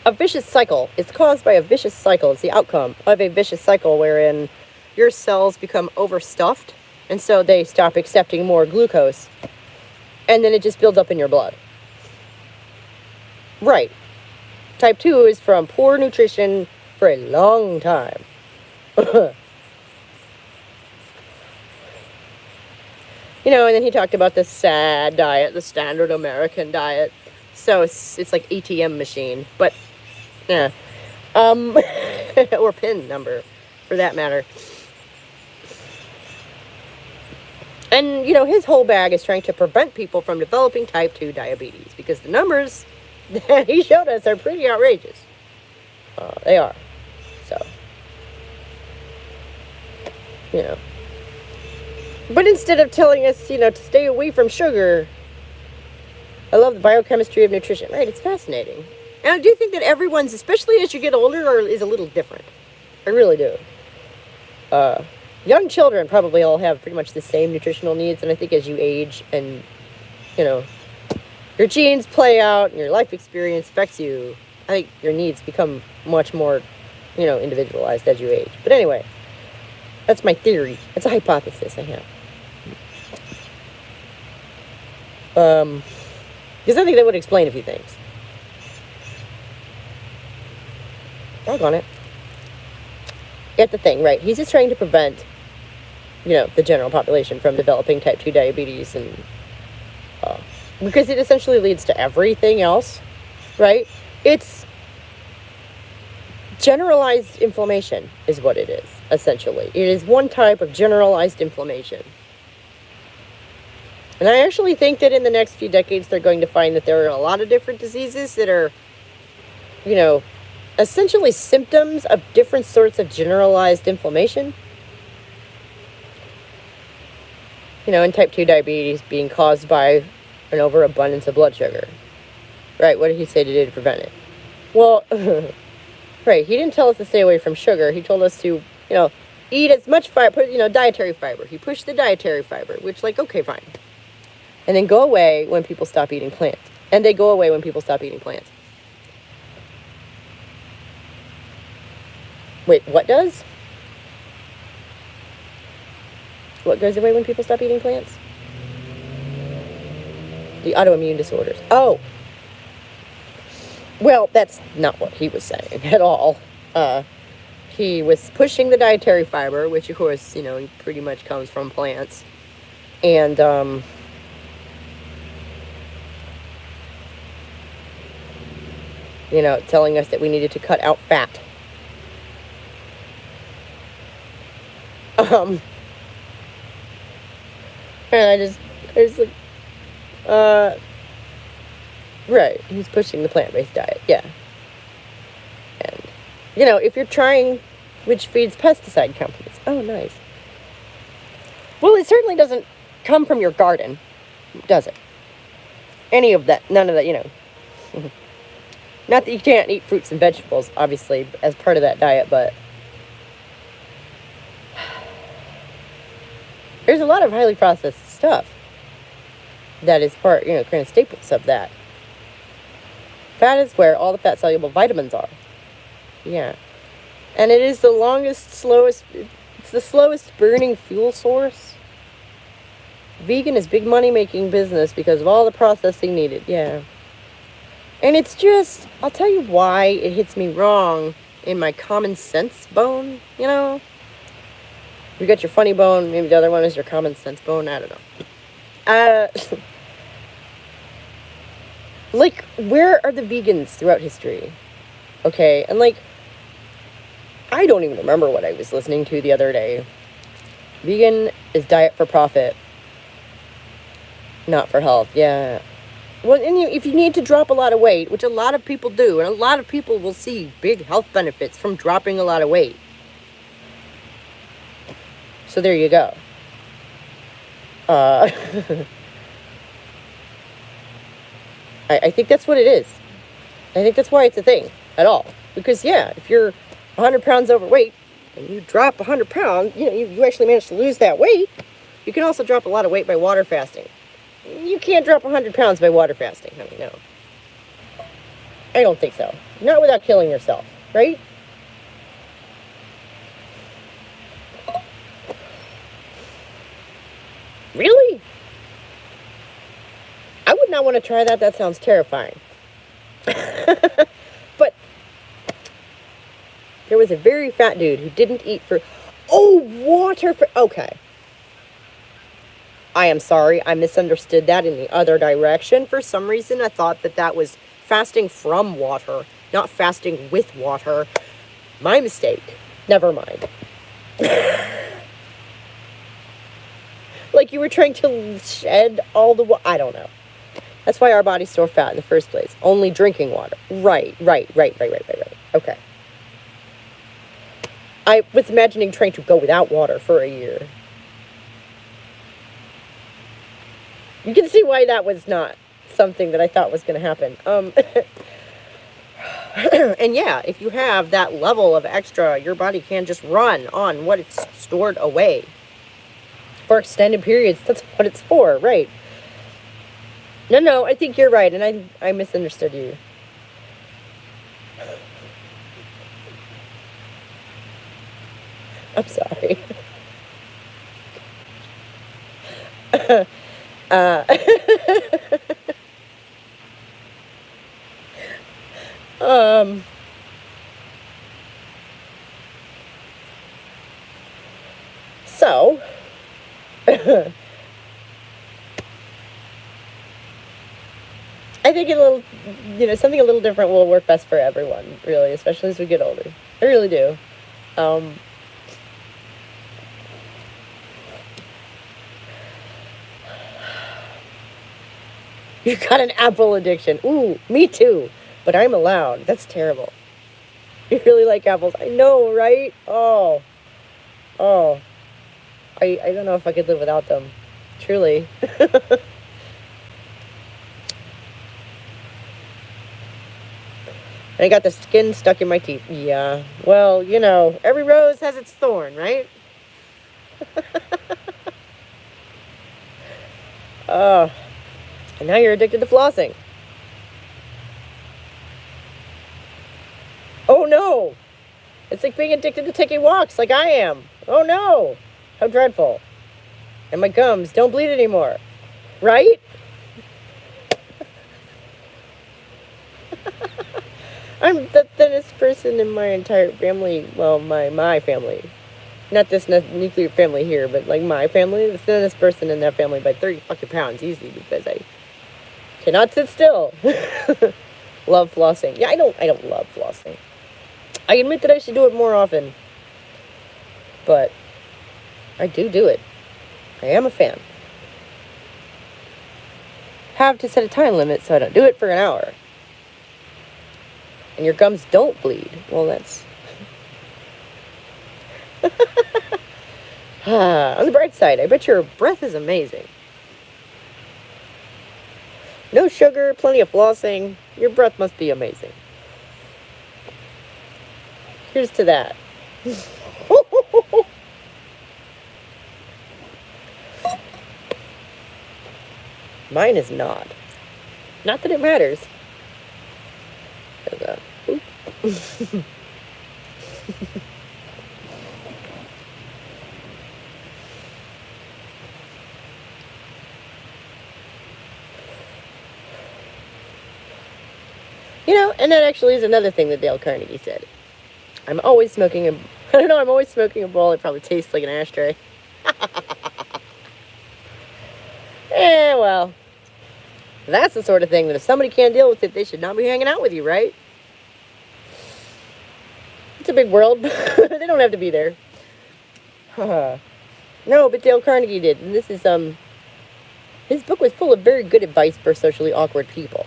a vicious cycle. It's caused by a vicious cycle. It's the outcome of a vicious cycle wherein your cells become overstuffed, and so they stop accepting more glucose, and then it just builds up in your blood. Right. Type 2 is from poor nutrition for a long time. You know, and then he talked about the SAD diet, the standard American diet. So it's like ATM machine, but yeah. Or PIN number, for that matter. And, you know, his whole bag is trying to prevent people from developing type 2 diabetes, because the numbers that he showed us are pretty outrageous. They are. So, you know. But instead of telling us, you know, to stay away from sugar, I love the biochemistry of nutrition. Right, it's fascinating. And I do think that everyone's, especially as you get older, is a little different. I really do. Young children probably all have pretty much the same nutritional needs, and I think as you age and, you know, your genes play out and your life experience affects you, I think your needs become much more, you know, individualized as you age. But anyway, that's my theory. It's a hypothesis I have. Because I think that would explain a few things. Doggone it. Get the thing, right. He's just trying to prevent, you know, the general population from developing type 2 diabetes, and because it essentially leads to everything else, right? It's generalized inflammation is what it is, essentially. It is one type of generalized inflammation. And I actually think that in the next few decades, they're going to find that there are a lot of different diseases that are, you know, essentially symptoms of different sorts of generalized inflammation. You know, and type 2 diabetes being caused by an overabundance of blood sugar. Right, what did he say to do to prevent it? Well, right, he didn't tell us to stay away from sugar. He told us to, you know, eat as much fiber, you know, dietary fiber. He pushed the dietary fiber, which, like, okay, fine. And then go away when people stop eating plants. And they go away when people stop eating plants. Wait, what does? What goes away when people stop eating plants? The autoimmune disorders. Oh. Well, that's not what he was saying at all. He was pushing the dietary fiber, which, of course, you know, pretty much comes from plants. And, you know, telling us that we needed to cut out fat. And I just like, right, he's pushing the plant-based diet, yeah. And, you know, if you're trying, which feeds pesticide companies, oh, nice. Well, it certainly doesn't come from your garden, does it? Any of that, none of that, you know. Not that you can't eat fruits and vegetables, obviously, as part of that diet, but there's a lot of highly processed stuff that is part, you know, kind of staples of that. Fat is where all the fat-soluble vitamins are. Yeah. And it is the it's the slowest burning fuel source. Vegan is big money-making business because of all the processing needed. Yeah. And it's just, I'll tell you why it hits me wrong in my common sense bone, you know? You got your funny bone, maybe the other one is your common sense bone, I don't know. Like, where are the vegans throughout history? Okay, and like, I don't even remember what I was listening to the other day. Vegan is diet for profit, not for health. Yeah. Well, and if you need to drop a lot of weight, which a lot of people do, and a lot of people will see big health benefits from dropping a lot of weight. So there you go. I think that's what it is. I think that's why it's a thing at all. Because, yeah, if you're 100 pounds overweight and you drop 100 pounds, you know, you actually manage to lose that weight, you can also drop a lot of weight by water fasting. You can't drop 100 pounds by water fasting, honey, no. I don't think so. Not without killing yourself, right? Really? I would not want to try that. That sounds terrifying. But there was a very fat dude who didn't eat for... Oh, water for... Okay. I am sorry. I misunderstood that in the other direction. For some reason, I thought that that was fasting from water, not fasting with water. My mistake. Never mind. Like you were trying to shed all the water. I don't know. That's why our bodies store fat in the first place. Only drinking water. Right. Okay. I was imagining trying to go without water for a year. You can see why that was not something that I thought was going to happen. And yeah, if you have that level of extra, your body can just run on what it's stored away. For extended periods, that's what it's for, right? No, I think you're right, and I misunderstood you. I'm sorry. So, I think something a little different will work best for everyone, really, especially as we get older. I really do. You got an apple addiction. Ooh, me too. But I'm allowed. That's terrible. You really like apples. I know, right? Oh. I don't know if I could live without them. Truly. And I got the skin stuck in my teeth. Yeah. Well, you know, every rose has its thorn, right? Oh. And now you're addicted to flossing. Oh no! It's like being addicted to taking walks like I am. Oh no! How dreadful. And my gums don't bleed anymore. Right? I'm the thinnest person in my entire family. Well, my family. Not this nuclear family here, but like my family. The thinnest person in that family by 30 fucking pounds easy because I cannot sit still. Love flossing. Yeah, I don't love flossing. I admit that I should do it more often. But I do it. I am a fan. Have to set a time limit so I don't do it for an hour. And your gums don't bleed. Well, that's... On the bright side, I bet your breath is amazing. No sugar, plenty of flossing. Your breath must be amazing. Here's to that. Mine is not. Not that it matters. You know, and that actually is another thing that Dale Carnegie said. I'm always smoking a... I don't know, I'm always smoking a bowl. It probably tastes like an ashtray. Well, that's the sort of thing that if somebody can't deal with it, they should not be hanging out with you, right? It's a big world. They don't have to be there. No, but Dale Carnegie did. And this is, his book was full of very good advice for socially awkward people.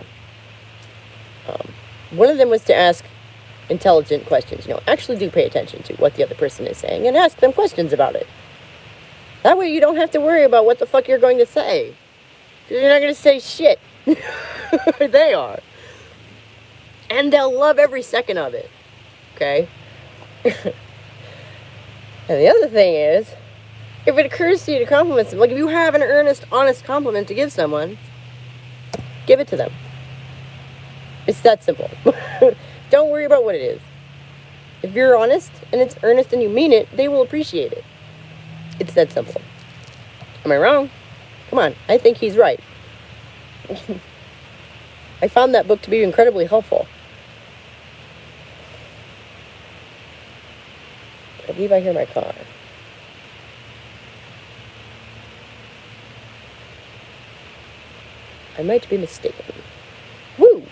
One of them was to ask intelligent questions. You know, actually do pay attention to what the other person is saying and ask them questions about it. That way you don't have to worry about what the fuck you're going to say. Because you're not going to say shit. They are. And they'll love every second of it. Okay? And the other thing is, if it occurs to you to compliment them, like if you have an earnest, honest compliment to give someone, give it to them. It's that simple. Don't worry about what it is. If you're honest and it's earnest and you mean it, they will appreciate it. It's that simple. Am I wrong? Come on, I think he's right. I found that book to be incredibly helpful. I believe I hear my car. I might be mistaken. Woo!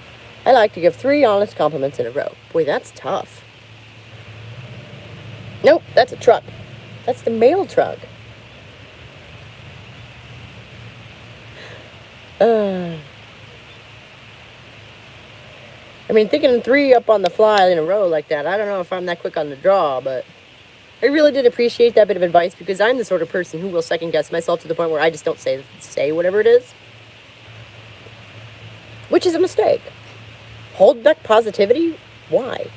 I like to give 3 honest compliments in a row. Boy, that's tough. Nope, that's a truck. That's the mail truck. I mean, thinking 3 up on the fly in a row like that, I don't know if I'm that quick on the draw, but I really did appreciate that bit of advice because I'm the sort of person who will second guess myself to the point where I just don't say whatever it is. Which is a mistake. Hold back positivity? Why?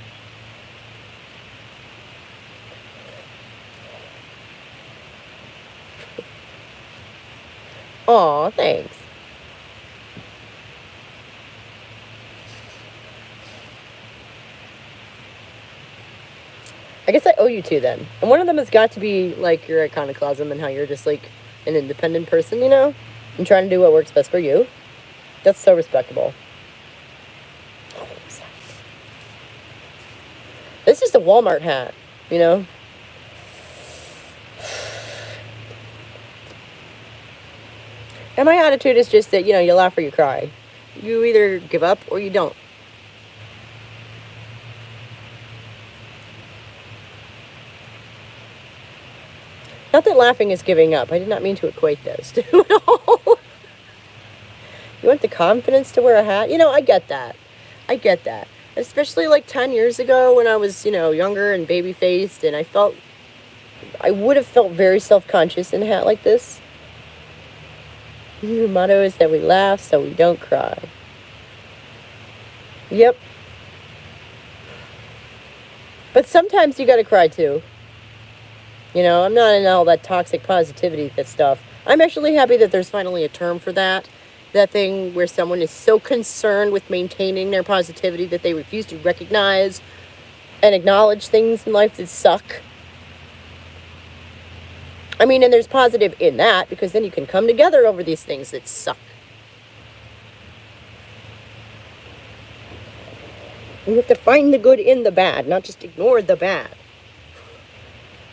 Aw, thanks. I guess I owe you 2 then. And one of them has got to be like your iconoclasm and how you're just like an independent person, you know? And trying to do what works best for you. That's so respectable. This is a Walmart hat, you know? And my attitude is just that, you know, you laugh or you cry. You either give up or you don't. Not that laughing is giving up. I did not mean to equate those two at all. You want the confidence to wear a hat? You know, I get that. I get that. Especially like 10 years ago when I was, you know, younger and baby-faced, and I would have felt very self-conscious in a hat like this. Your motto is that we laugh so we don't cry. Yep. But sometimes you gotta cry too. You know, I'm not in all that toxic positivity stuff. I'm actually happy that there's finally a term for that. That thing where someone is so concerned with maintaining their positivity that they refuse to recognize and acknowledge things in life that suck. I mean, and there's positive in that because then you can come together over these things that suck. You have to find the good in the bad, not just ignore the bad.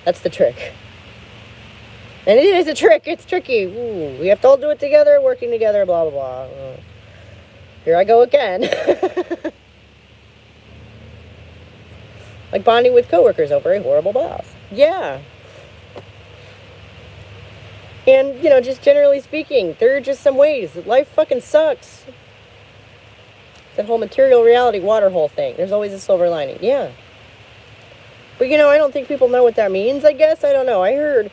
That's the trick. And it is a trick. It's tricky. Ooh, we have to all do it together, working together, blah, blah, blah. Here I go again. Like bonding with coworkers over a horrible boss. Yeah. And, you know, just generally speaking, there are just some ways that life fucking sucks. That whole material reality water hole thing. There's always a silver lining. Yeah. But, you know, I don't think people know what that means, I guess. I don't know. I heard...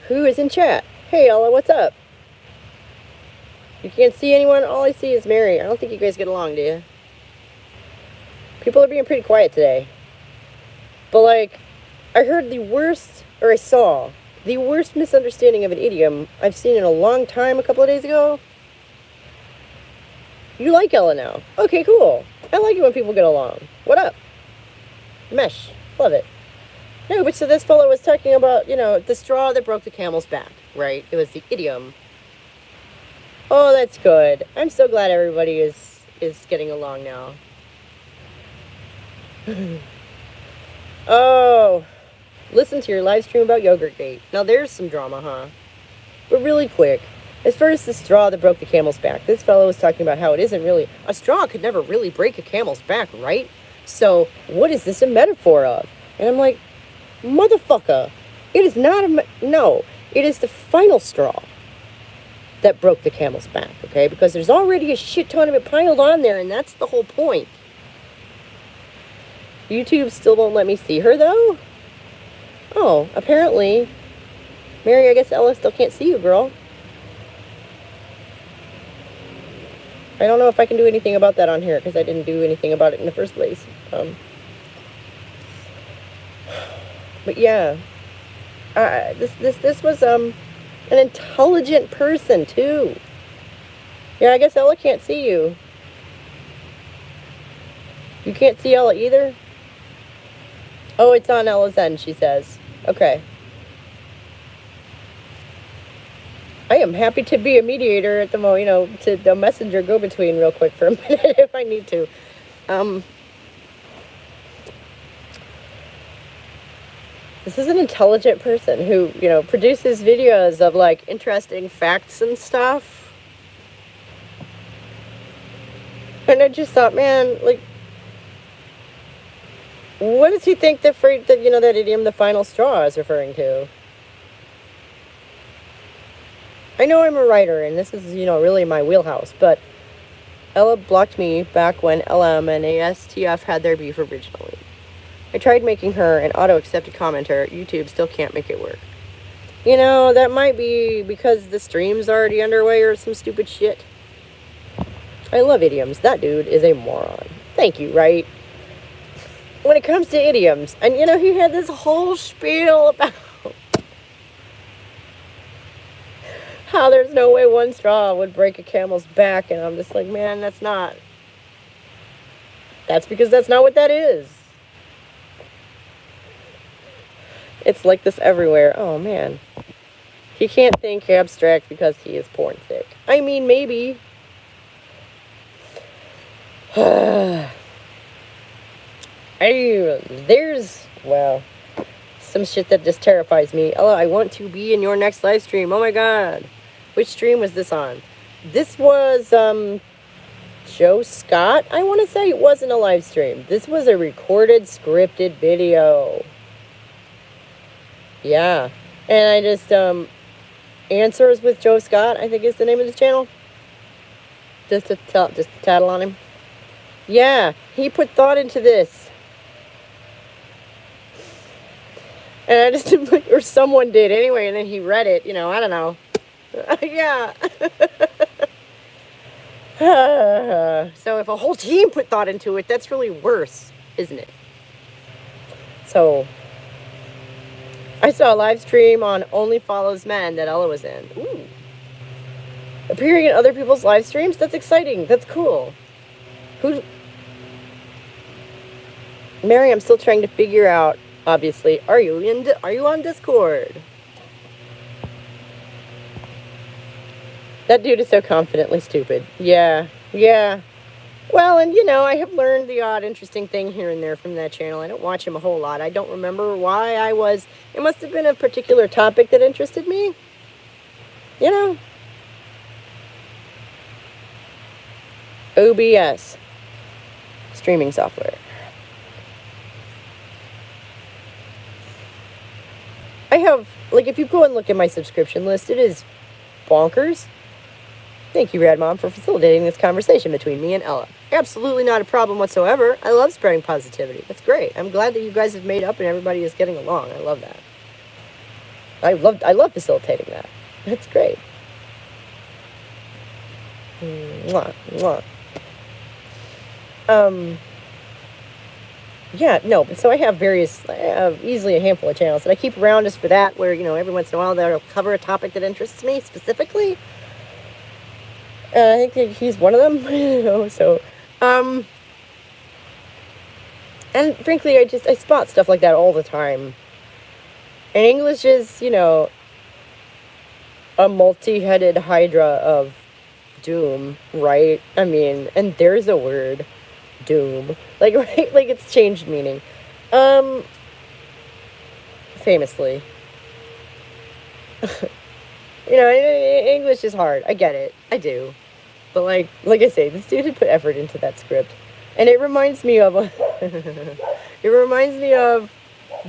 Who is in chat? Hey, Ella, what's up? You can't see anyone? All I see is Mary. I don't think you guys get along, do you? People are being pretty quiet today. But, like, I heard I saw the worst misunderstanding of an idiom I've seen in a long time a couple of days ago. You like Ella now. Okay, cool. I like it when people get along. What up? Mesh. Love it. No, but so this fellow was talking about, you know, the straw that broke the camel's back, right? It was the idiom. Oh, that's good. I'm so glad everybody is is getting along now. Oh, listen to your live stream about Yogurtgate. Now there's some drama, huh? But really quick, as far as the straw that broke the camel's back, this fellow was talking about how it isn't really, a straw could never really break a camel's back, right? So what is this a metaphor of? And I'm like, motherfucker, it is not no, it is the final straw that broke the camel's back, okay? Because there's already a shit ton of it piled on there, and that's the whole point. YouTube still won't let me see her, though? Oh, apparently. Mary, I guess Ella still can't see you, girl. I don't know if I can do anything about that on here, because I didn't do anything about it in the first place. But yeah. This was, an intelligent person, too. Yeah, I guess Ella can't see you. You can't see Ella either? Oh, it's on Ella's end, she says. Okay. I am happy to be a mediator at the moment, to the messenger go-between real quick for a minute if I need to. This is an intelligent person who, produces videos of, like, interesting facts and stuff. And I just thought, man, like, what does he think that idiom, the final straw, is referring to? I know I'm a writer, and this is, really my wheelhouse, but Ella blocked me back when LM and ASTF had their beef originally. I tried making her an auto-accepted commenter. YouTube still can't make it work. That might be because the stream's already underway or some stupid shit. I love idioms. That dude is a moron. Thank you, right? When it comes to idioms, and he had this whole spiel about how there's no way one straw would break a camel's back, and I'm just like, man, that's because that's not what that is. It's like this everywhere. Oh, man. He can't think abstract because he is porn sick. I mean, maybe. There's some shit that just terrifies me. Oh, I want to be in your next live stream. Oh, my God. Which stream was this on? This was, Joe Scott, I want to say. It wasn't a live stream. This was a recorded, scripted video. Yeah. And I just, Answers with Joe Scott, I think is the name of this channel. Just to tattle on him. Yeah, he put thought into this. And I just didn't, or someone did anyway, and then he read it, I don't know. Yeah. So if a whole team put thought into it, that's really worse, isn't it? So, I saw a live stream on Only Follows Men that Ella was in. Ooh. Appearing in other people's live streams? That's exciting. That's cool. Mary, I'm still trying to figure out, obviously, are you on Discord? That dude is so confidently stupid. Yeah. Well, and I have learned the odd interesting thing here and there from that channel. I don't watch him a whole lot. I don't remember why it must have been a particular topic that interested me. OBS. Streaming software. I have, if you go and look at my subscription list, it is bonkers. Thank you, Rad Mom, for facilitating this conversation between me and Ella. Absolutely not a problem whatsoever. I love spreading positivity. That's great. I'm glad that you guys have made up and everybody is getting along. I love that. I love facilitating that. That's great. Mwah, mwah. Yeah, no, but so I have easily a handful of channels that I keep around just for that, where, every once in a while they'll cover a topic that interests me specifically. I think he's one of them, so, and frankly, I spot stuff like that all the time. And English is, a multi-headed hydra of doom, right? I mean, and there's a word, doom. Like, right? Like, it's changed meaning. Famously. You know, English is hard. I get it. I do. But like I say, this dude had put effort into that script. And it reminds me of it reminds me of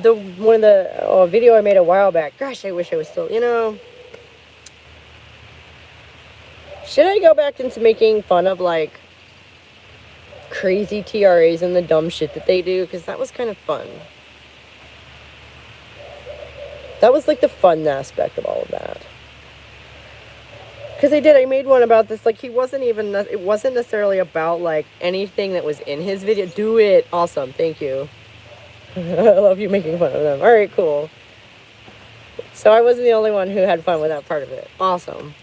the one of the video I made a while back. Gosh, I wish I was still, you know. Should I go back into making fun of like crazy TRAs and the dumb shit that they do? Because that was kind of fun. That was like the fun aspect of all of that. Because I made one about this, like, it wasn't necessarily about, like, anything that was in his video. Do it. Awesome. Thank you. I love you making fun of them. All right, cool. So I wasn't the only one who had fun with that part of it. Awesome.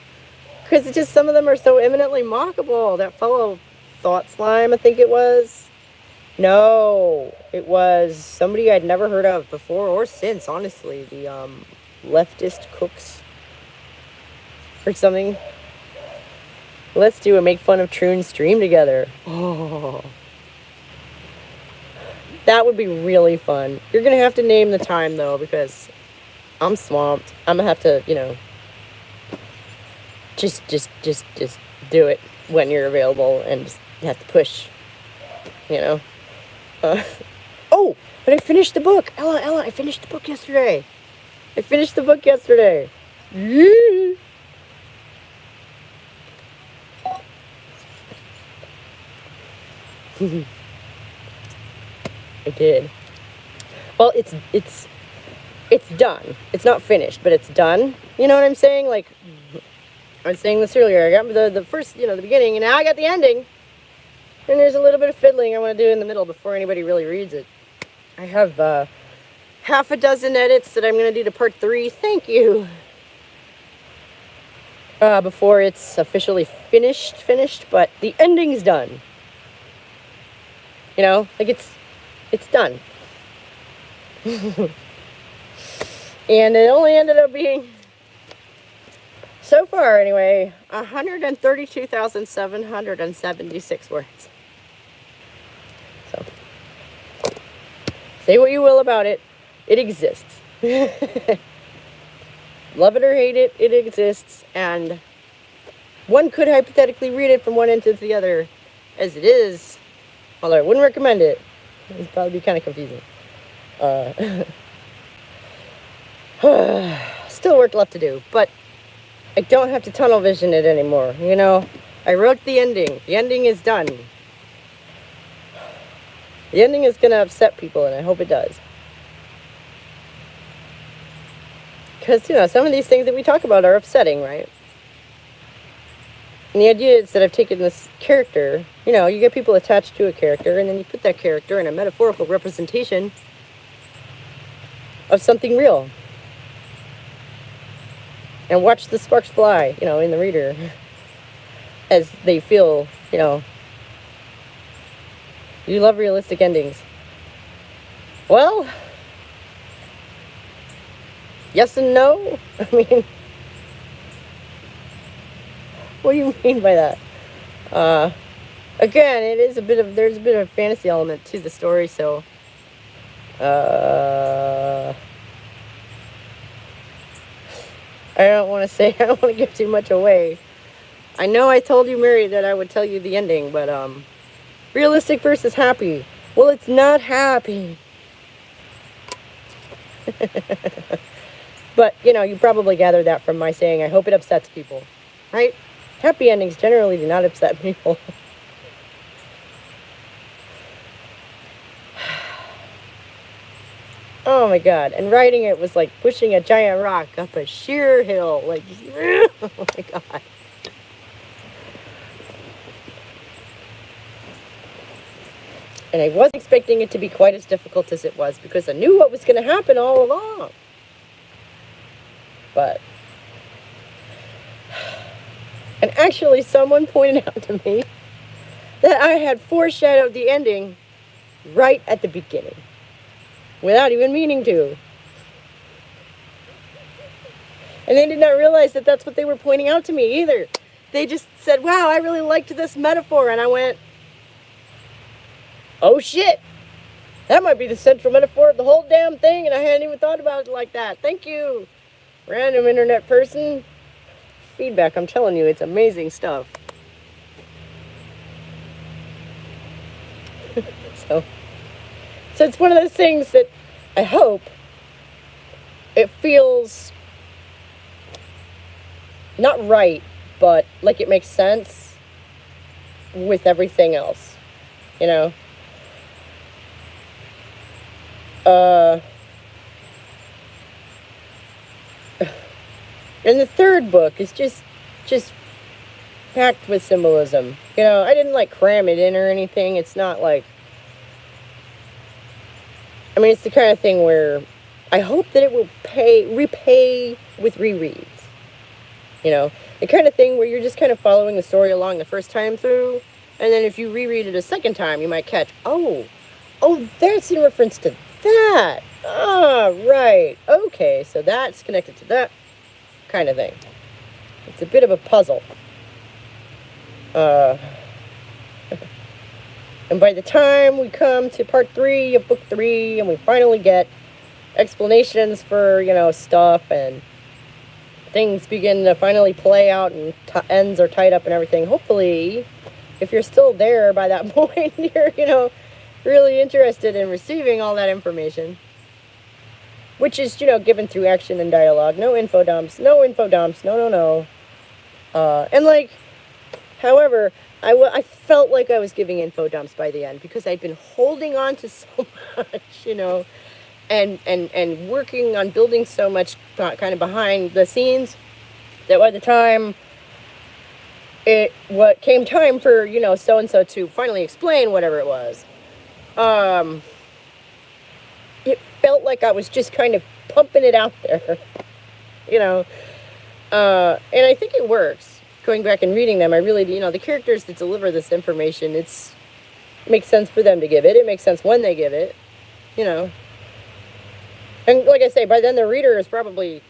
Because it's just, some of them are so eminently mockable. That fellow Thought Slime, I think it was. No, it was somebody I'd never heard of before or since, honestly. The, leftist cooks. Or something. Let's do a make fun of Troon stream together. Oh. That would be really fun. You're gonna have to name the time though, because I'm swamped. I'm gonna have to, you know, just do it when you're available and just have to push, you know. Oh, but I finished the book. Ella, I finished the book yesterday. Yeah. I did. Well, it's done. It's not finished, but it's done. You know what I'm saying? Like, I was saying this earlier. I got the first, you know, the beginning, and now I got the ending. And there's a little bit of fiddling I want to do in the middle before anybody really reads it. I have half a dozen edits that I'm going to do to part 3. Thank you. Before it's officially finished, but the ending's done. You know, like it's done. And it only ended up being, so far anyway, 132,776 words. So, say what you will about it, it exists. Love it or hate it, it exists, and one could hypothetically read it from one end to the other as it is, although I wouldn't recommend it. It'd probably be kind of confusing. Still work left to do, but I don't have to tunnel vision it anymore, you know? I wrote the ending. The ending is done. The ending is going to upset people, and I hope it does. Because, you know, some of these things that we talk about are upsetting, right? And the idea is that I've taken this character, you know, you get people attached to a character, and then you put that character in a metaphorical representation of something real. And watch the sparks fly, you know, in the reader as they feel, you know, you love realistic endings. Well, yes and no. I mean, what do you mean by that? Again, there's a bit of a fantasy element to the story, so I don't want to give too much away. I know I told you, Mary, that I would tell you the ending, but realistic versus happy. Well, it's not happy. But, you know, you probably gathered that from my saying, I hope it upsets people, right? Happy endings generally do not upset people. Oh my God. And writing it was like pushing a giant rock up a sheer hill. Like, oh my God. And I wasn't expecting it to be quite as difficult as it was because I knew what was going to happen all along. But, and actually someone pointed out to me that I had foreshadowed the ending right at the beginning, without even meaning to. And they did not realize that that's what they were pointing out to me either. they just said, wow, I really liked this metaphor. And I went, oh shit, that might be the central metaphor of the whole damn thing. And I hadn't even thought about it like that. Thank you, random internet person. Feedback, I'm telling you, it's amazing stuff. So it's one of those things that I hope it feels not right, but like it makes sense with everything else, you know? And the third book is just packed with symbolism. You know, I didn't like cram it in or anything. It's not like, I mean, it's the kind of thing where I hope that it will repay with rereads. You know, the kind of thing where you're just kind of following the story along the first time through, and then if you reread it a second time, you might catch, oh, that's in reference to that. Ah, right. Okay, so that's connected to that kind of thing. It's a bit of a puzzle. And by the time we come to part 3 of book 3, and we finally get explanations for, you know, stuff, and things begin to finally play out, and ends are tied up and everything, hopefully, if you're still there by that point, you're, you know, really interested in receiving all that information. Which is, you know, given through action and dialogue. No info dumps. No. And, like, however, I felt like I was giving info dumps by the end, because I'd been holding on to so much, you know, and working on building so much kind of behind the scenes, that by the time what came time for, you know, so-and-so to finally explain whatever it was, it felt like I was just kind of pumping it out there, you know, and I think it works. Going back and reading them, I really, you know, the characters that deliver this information, it makes sense for them to give it. It makes sense when they give it, you know. And like I say, by then the reader is probably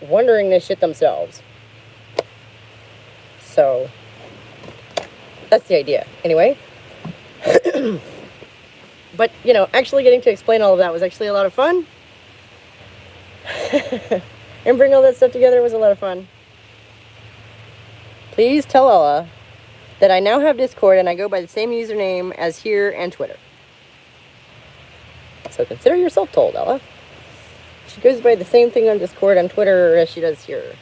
wondering this shit themselves. So, that's the idea. Anyway. But, you know, actually getting to explain all of that was actually a lot of fun. And bring all that stuff together was a lot of fun. Please tell Ella that I now have Discord, and I go by the same username as here and Twitter. So consider yourself told, Ella. She goes by the same thing on Discord and Twitter as she does here.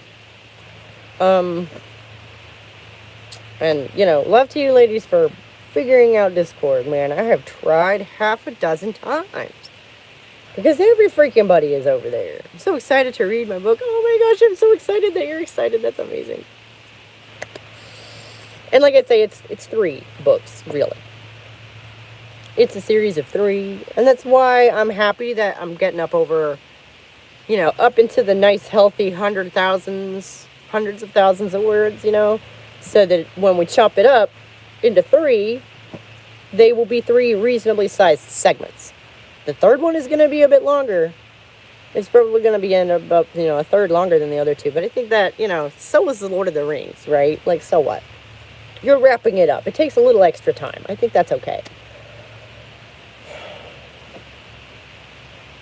And, you know, love to you ladies for figuring out Discord, man. I have tried half a dozen times. Because every freaking buddy is over there. I'm so excited to read my book. Oh my gosh, I'm so excited that you're excited. That's amazing. And like I say, it's 3 books, really. It's a series of 3. And that's why I'm happy that I'm getting up over, you know, up into the nice, healthy hundreds of thousands of words, you know. So that when we chop it up into 3, they will be 3 reasonably sized segments. The third one is going to be a bit longer. It's probably going to be in about, you know, a third longer than the other 2. But I think that, you know, so is the Lord of the Rings, right? Like, so what? You're wrapping it up. It takes a little extra time. I think that's okay.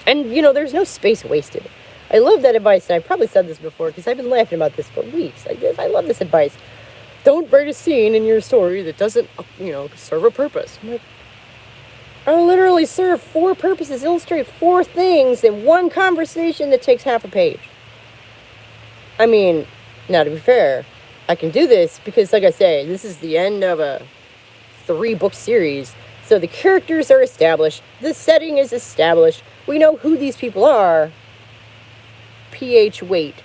And, you know, there's no space wasted. I love that advice, and I probably said this before, because I've been laughing about this for weeks. I love this advice. Don't write a scene in your story that doesn't, you know, serve a purpose. I'm like, I literally serve 4 purposes, illustrate 4 things in one conversation that takes half a page. I mean, now to be fair, I can do this because, like I say, this is the end of a 3-book series. So the characters are established. The setting is established. We know who these people are. PH wait.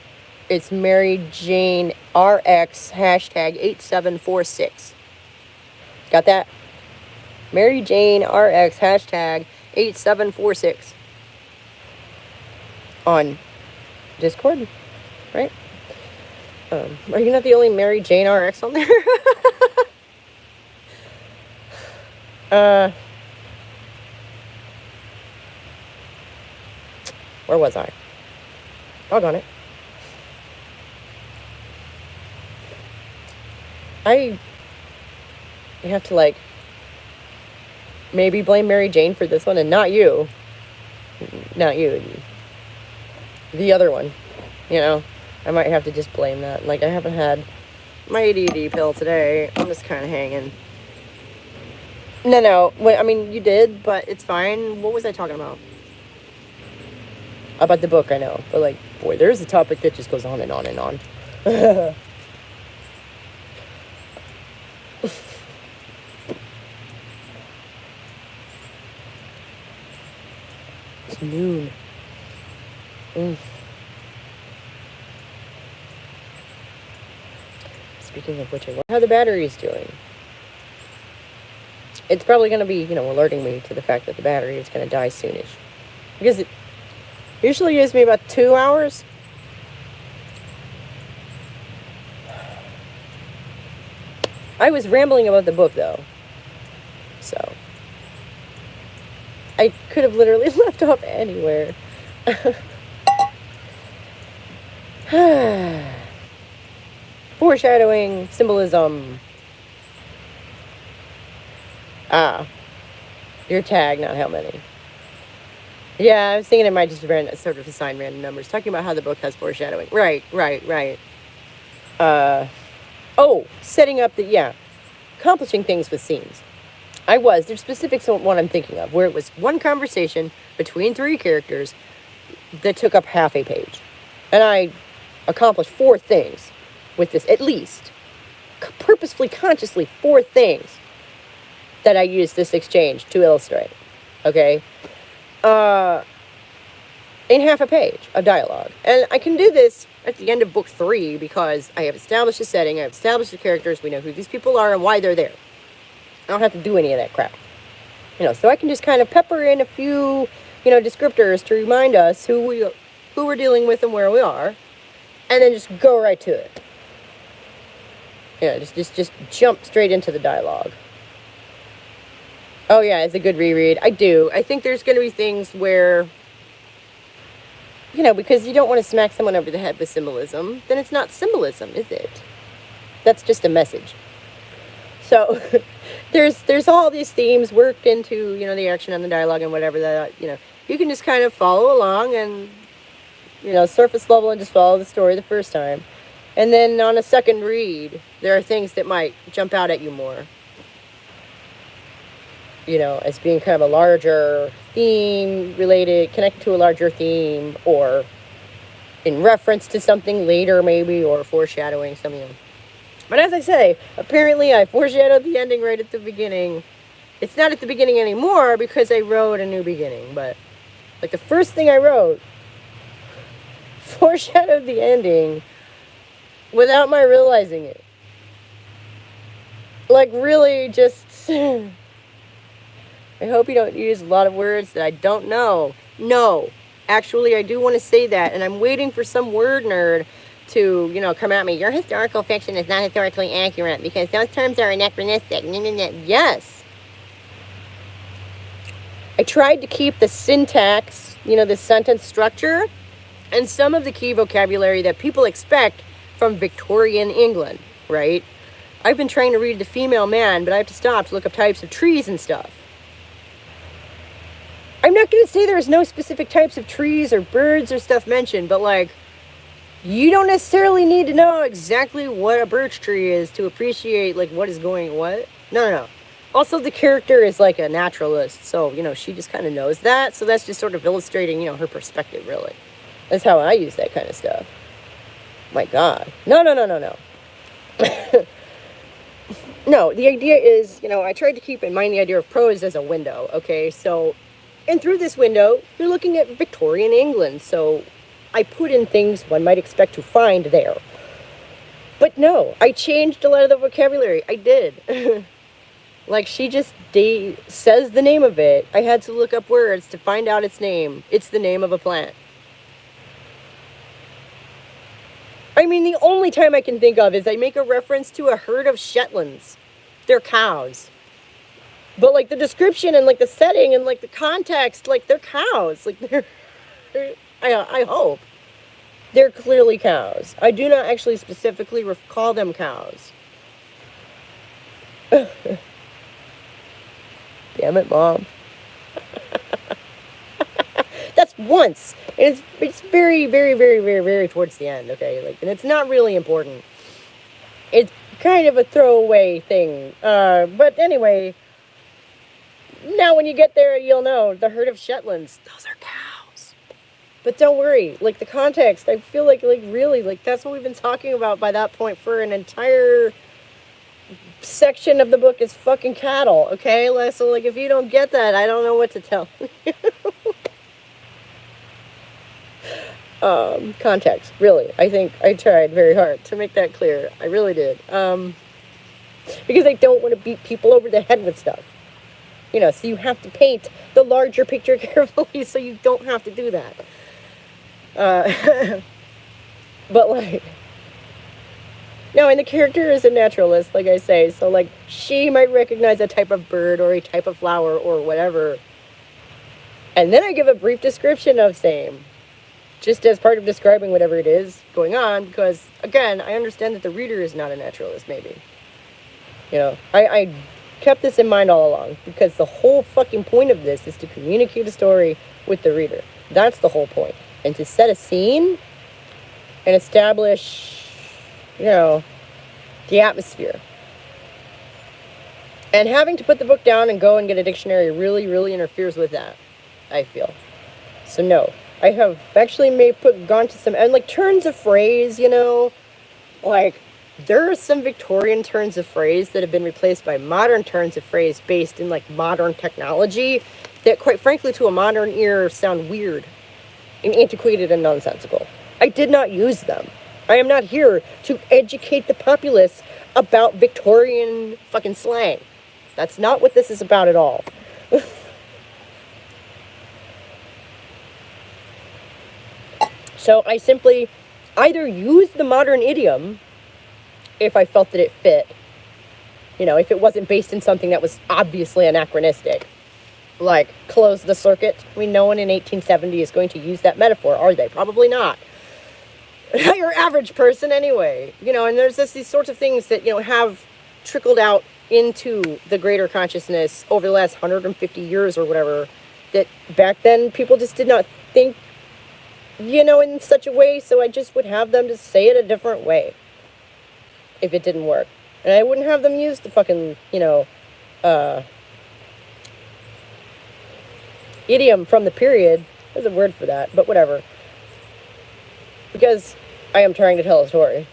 It's Mary Jane RX #8746. Got that? Mary Jane RX #8746. On Discord, right? Are you not the only Mary Jane RX on there? Where was I? Doggone it. I have to, like, maybe blame Mary Jane for this one and not you. Not you. The other one. You know? I might have to just blame that. Like, I haven't had my ADD pill today. I'm just kind of hanging. No. I mean, you did, but it's fine. What was I talking about? About the book, I know. But, like, boy, there's a topic that just goes on and on and on. It's noon. Speaking of which, I wonder how the battery's doing. It's probably going to be, alerting me to the fact that the battery is going to die soonish. Because it usually gives me about 2 hours. I was rambling about the book, though. So. I could have literally left off anywhere. Foreshadowing, symbolism. Your tag, not how many. Yeah, I was thinking it might just sort of assign random numbers. Talking about how the book has foreshadowing. Right. Setting up accomplishing things with scenes. There's specifics on what I'm thinking of, where it was one conversation between 3 characters that took up half a page. And I accomplished 4 things with this, at least. Purposefully, consciously, 4 things that I used this exchange to illustrate. Okay? In half a page of dialogue. And I can do this at the end of book 3 because I have established the setting, I have established the characters, we know who these people are and why they're there. I don't have to do any of that crap. So I can just kind of pepper in a few, descriptors to remind us who we're dealing with and where we are, and then just go right to it. Just jump straight into the dialogue. Oh yeah, it's a good reread. I do. I think there's going to be things where, because you don't want to smack someone over the head with symbolism, then it's not symbolism, is it? That's just a message. So there's all these themes worked into, the action and the dialogue and whatever that, you can just kind of follow along and, surface level and just follow the story the first time. And then on a second read, there are things that might jump out at you more. As being kind of a larger theme related, connected to a larger theme, or in reference to something later maybe, or foreshadowing something. But as I say, apparently I foreshadowed the ending right at the beginning. It's not at the beginning anymore because I wrote a new beginning, but like the first thing I wrote foreshadowed the ending without my realizing it. Like really just... I hope you don't use a lot of words that I don't know. No, actually I do want to say that, and I'm waiting for some word nerd to, come at me. Your historical fiction is not historically accurate because those terms are anachronistic. Yes. I tried to keep the syntax, the sentence structure, and some of the key vocabulary that people expect from Victorian England, right? I've been trying to read The Female Man, but I have to stop to look up types of trees and stuff. I'm not going to say there's no specific types of trees or birds or stuff mentioned, but like, you don't necessarily need to know exactly what a birch tree is to appreciate like what is going what. No. Also, the character is like a naturalist, so, she just kind of knows that. So that's just sort of illustrating, her perspective, really. That's how I use that kind of stuff. My God. No. No, the idea is, I tried to keep in mind the idea of prose as a window, okay? So, and through this window, you're looking at Victorian England, so I put in things one might expect to find there. But no, I changed a lot of the vocabulary. I did. Like, she just says the name of it. I had to look up words to find out its name. It's the name of a plant. I mean, the only time I can think of is I make a reference to a herd of Shetlands. They're cows. But, like, the description and, like, the setting and, like, the context, like, they're cows. Like, I hope. They're clearly cows. I do not actually specifically call them cows. Damn it, Mom. That's once. And it's very, very, very, very, very towards the end, okay? Like, and it's not really important. It's kind of a throwaway thing. But anyway, now when you get there, you'll know the herd of Shetlands, those are cows. But don't worry, like, the context, I feel like really, like, that's what we've been talking about by that point for an entire section of the book is fucking cattle, okay? So, like, if you don't get that, I don't know what to tell you. Context, really. I think I tried very hard to make that clear. I really did. Because I don't want to beat people over the head with stuff. You know, so you have to paint the larger picture carefully so you don't have to do that. But, like, no, and the character is a naturalist, like I say, so, like, she might recognize a type of bird or a type of flower or whatever. And then I give a brief description of same, just as part of describing whatever it is going on, because, again, I understand that the reader is not a naturalist, maybe. You know, I kept this in mind all along, because the whole fucking point of this is to communicate a story with the reader. That's the whole point. And to set a scene and establish, you know, the atmosphere. And having to put the book down and go and get a dictionary really, really interferes with that, I feel. So no, I have actually gone to some, and like turns of phrase, you know, like there are some Victorian turns of phrase that have been replaced by modern turns of phrase based in like modern technology that quite frankly to a modern ear sound weird and antiquated and nonsensical. I did not use them. I am not here to educate the populace about Victorian fucking slang. That's not what this is about at all. So I simply either use the modern idiom if I felt that it fit. You know, if it wasn't based in something that was obviously anachronistic. Like, close the circuit. I mean, no one in 1870 is going to use that metaphor, are they? Probably not. Your average person anyway. You know, and there's these sorts of things that, you know, have trickled out into the greater consciousness over the last 150 years or whatever, that back then people just did not think, you know, in such a way, so I just would have them just say it a different way if it didn't work. And I wouldn't have them use the fucking, you know, idiom from the period. There's a word for that, but whatever. Because I am trying to tell a story.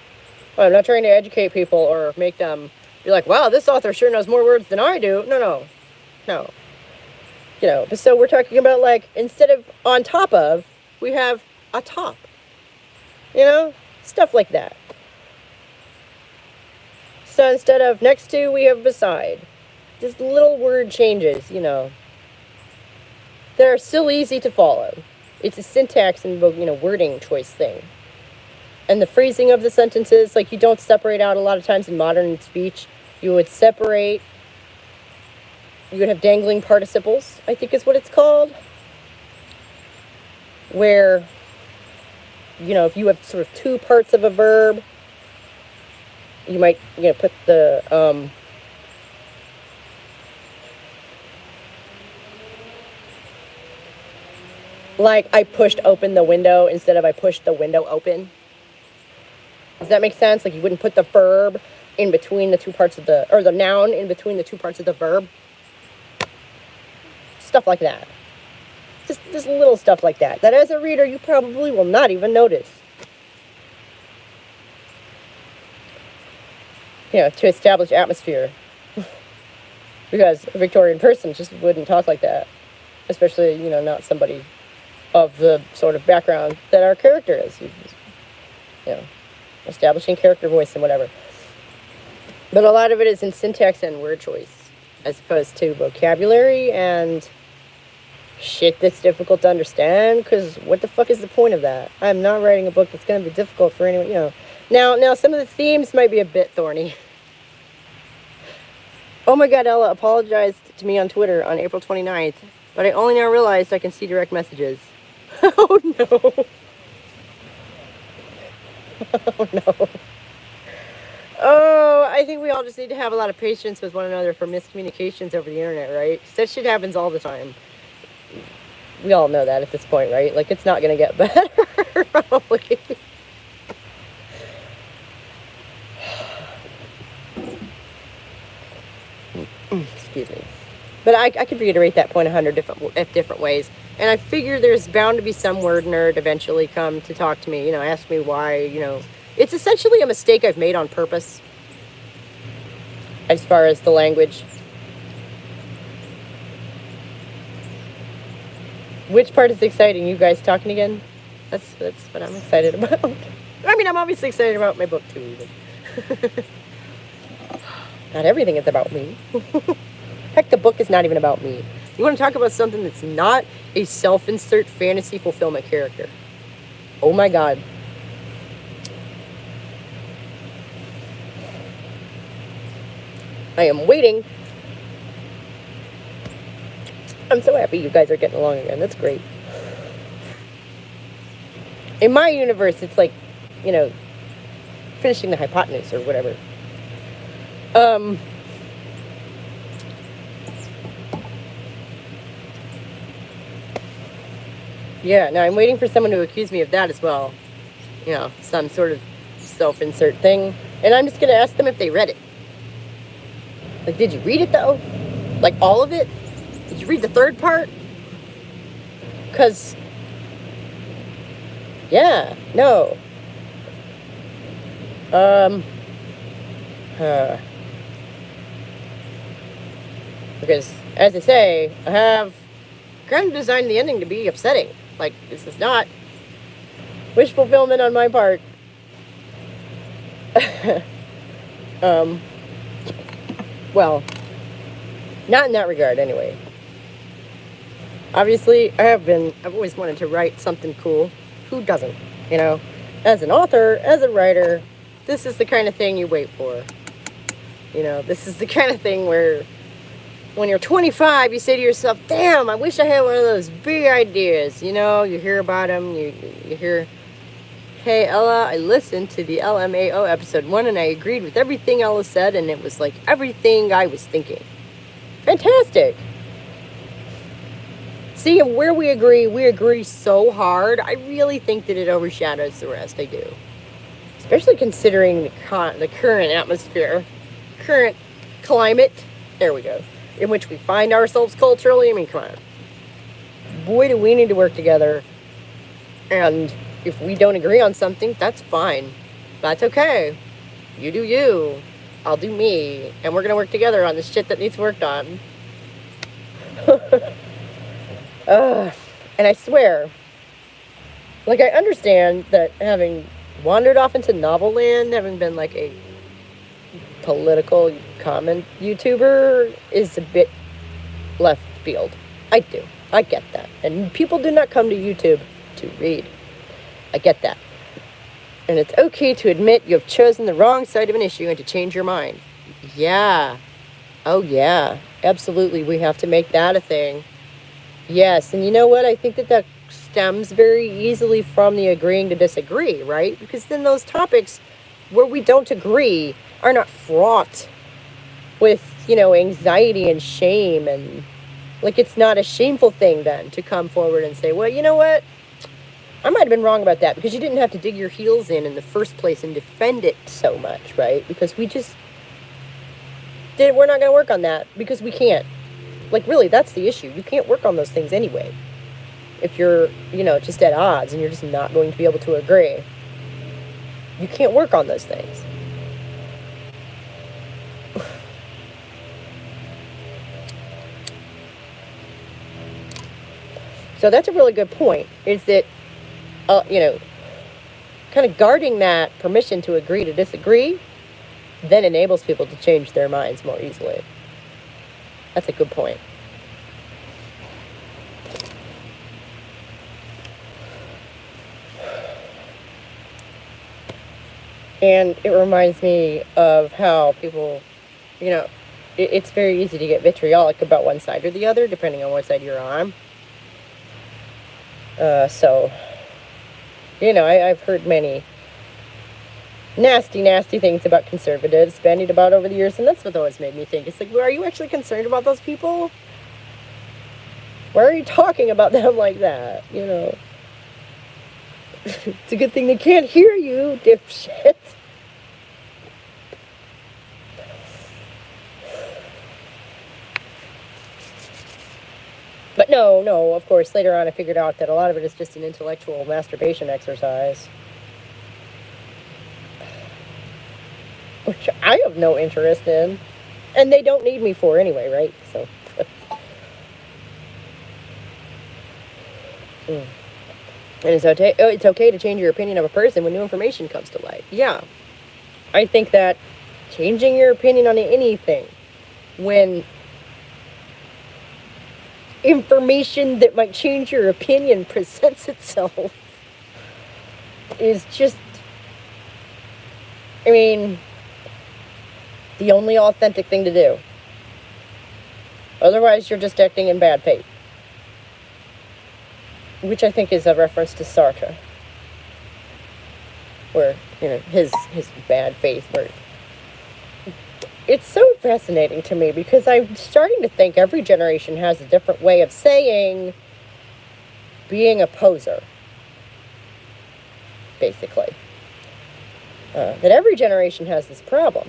I'm not trying to educate people or make them be like, wow, this author sure knows more words than I do. No. You know, so we're talking about, like, instead of on top of, we have atop. You know? Stuff like that. So instead of next to, we have beside. Just little word changes, you know. They're still easy to follow. It's a syntax and, you know, wording choice thing. And the phrasing of the sentences, like, you don't separate out a lot of times in modern speech. You would separate, you would have dangling participles, I think is what it's called. Where, you know, if you have sort of two parts of a verb, you might, you know, put the, like, I pushed open the window instead of I pushed the window open. Does that make sense? Like, you wouldn't put the verb in between the two parts of the, or the noun in between the two parts of the verb. Stuff like that. Just little stuff like that. That as a reader, you probably will not even notice. You know, to establish atmosphere. Because a Victorian person just wouldn't talk like that. Especially, you know, not somebody of the sort of background that our character is. You know, establishing character voice and whatever. But a lot of it is in syntax and word choice, as opposed to vocabulary and shit that's difficult to understand, because what the fuck is the point of that? I'm not writing a book that's going to be difficult for anyone, you know. Now, some of the themes might be a bit thorny. Oh my god, Ella apologized to me on Twitter on April 29th, but I only now realized I can see direct messages. Oh no. Oh no. Oh, I think we all just need to have a lot of patience with one another for miscommunications over the internet, right? 'Cause that shit happens all the time. We all know that at this point, right? Like, it's not going to get better, probably. Excuse me. But I could reiterate that point 100 different ways. And I figure there's bound to be some word nerd eventually come to talk to me, ask me why, It's essentially a mistake I've made on purpose as far as the language. Which part is exciting? You guys talking again? That's what I'm excited about. I mean, I'm obviously excited about my book too. But not everything is about me. Heck, the book is not even about me. You want to talk about something that's not a self-insert fantasy fulfillment character? Oh my God. I am waiting. I'm so happy you guys are getting along again. That's great. In my universe, it's like, finishing the hypotenuse or whatever. Yeah, now I'm waiting for someone to accuse me of that as well. Some sort of self-insert thing. And I'm just going to ask them if they read it. Like, did you read it, though? Like, all of it? Did you read the third part? Because, yeah, no. Because, as I say, I have kind of designed the ending to be upsetting. Like, this is not wish fulfillment on my part. Well, not in that regard, anyway. Obviously, I've always wanted to write something cool. Who doesn't? As an author, as a writer, this is the kind of thing you wait for. This is the kind of thing where when you're 25, you say to yourself, damn, I wish I had one of those big ideas. You hear about them, you hear, hey, Ella, I listened to the LMAO episode 1 and I agreed with everything Ella said, and it was like everything I was thinking. Fantastic. See, where we agree so hard. I really think that it overshadows the rest. I do. Especially considering the current atmosphere, current climate, there we go, in which we find ourselves culturally. I mean, come on. Boy, do we need to work together. And if we don't agree on something, that's fine. That's okay. You do you. I'll do me. And we're going to work together on the shit that needs worked on. And I swear, like, I understand that having wandered off into novel land, having been like a political comment YouTuber, is a bit left field. I do. I get that. And people do not come to YouTube to read. I get that. And it's okay to admit you have chosen the wrong side of an issue and to change your mind. Yeah. Oh, yeah. Absolutely. We have to make that a thing. Yes. And you know what? I think that stems very easily from the agreeing to disagree, right? Because then those topics where we don't agree are not fraught with, anxiety and shame. And, like, it's not a shameful thing then to come forward and say, well, you know what? I might have been wrong about that, because you didn't have to dig your heels in the first place and defend it so much, right? Because we're not going to work on that because we can't. Like, really, that's the issue. You can't work on those things anyway. If you're, just at odds and you're just not going to be able to agree. You can't work on those things. So that's a really good point, is that, kind of guarding that permission to agree to disagree then enables people to change their minds more easily. That's a good point. And it reminds me of how people, it's very easy to get vitriolic about one side or the other, depending on what side you're on. I've heard many nasty, nasty things about conservatives bandied about over the years, and that's what always made me think. It's like, well, are you actually concerned about those people? Why are you talking about them like that? You know, it's a good thing they can't hear you, dipshit. But no, of course, later on I figured out that a lot of it is just an intellectual masturbation exercise. Which I have no interest in. And they don't need me for anyway, right? So. And it's okay to change your opinion of a person when new information comes to light. Yeah. I think that changing your opinion on anything when information that might change your opinion presents itself is just, I mean, the only authentic thing to do. Otherwise, you're just acting in bad faith. Which I think is a reference to Sartre. Where, you know, his bad faith. Where it's so fascinating to me because I'm starting to think every generation has a different way of saying being a poser. Basically. That every generation has this problem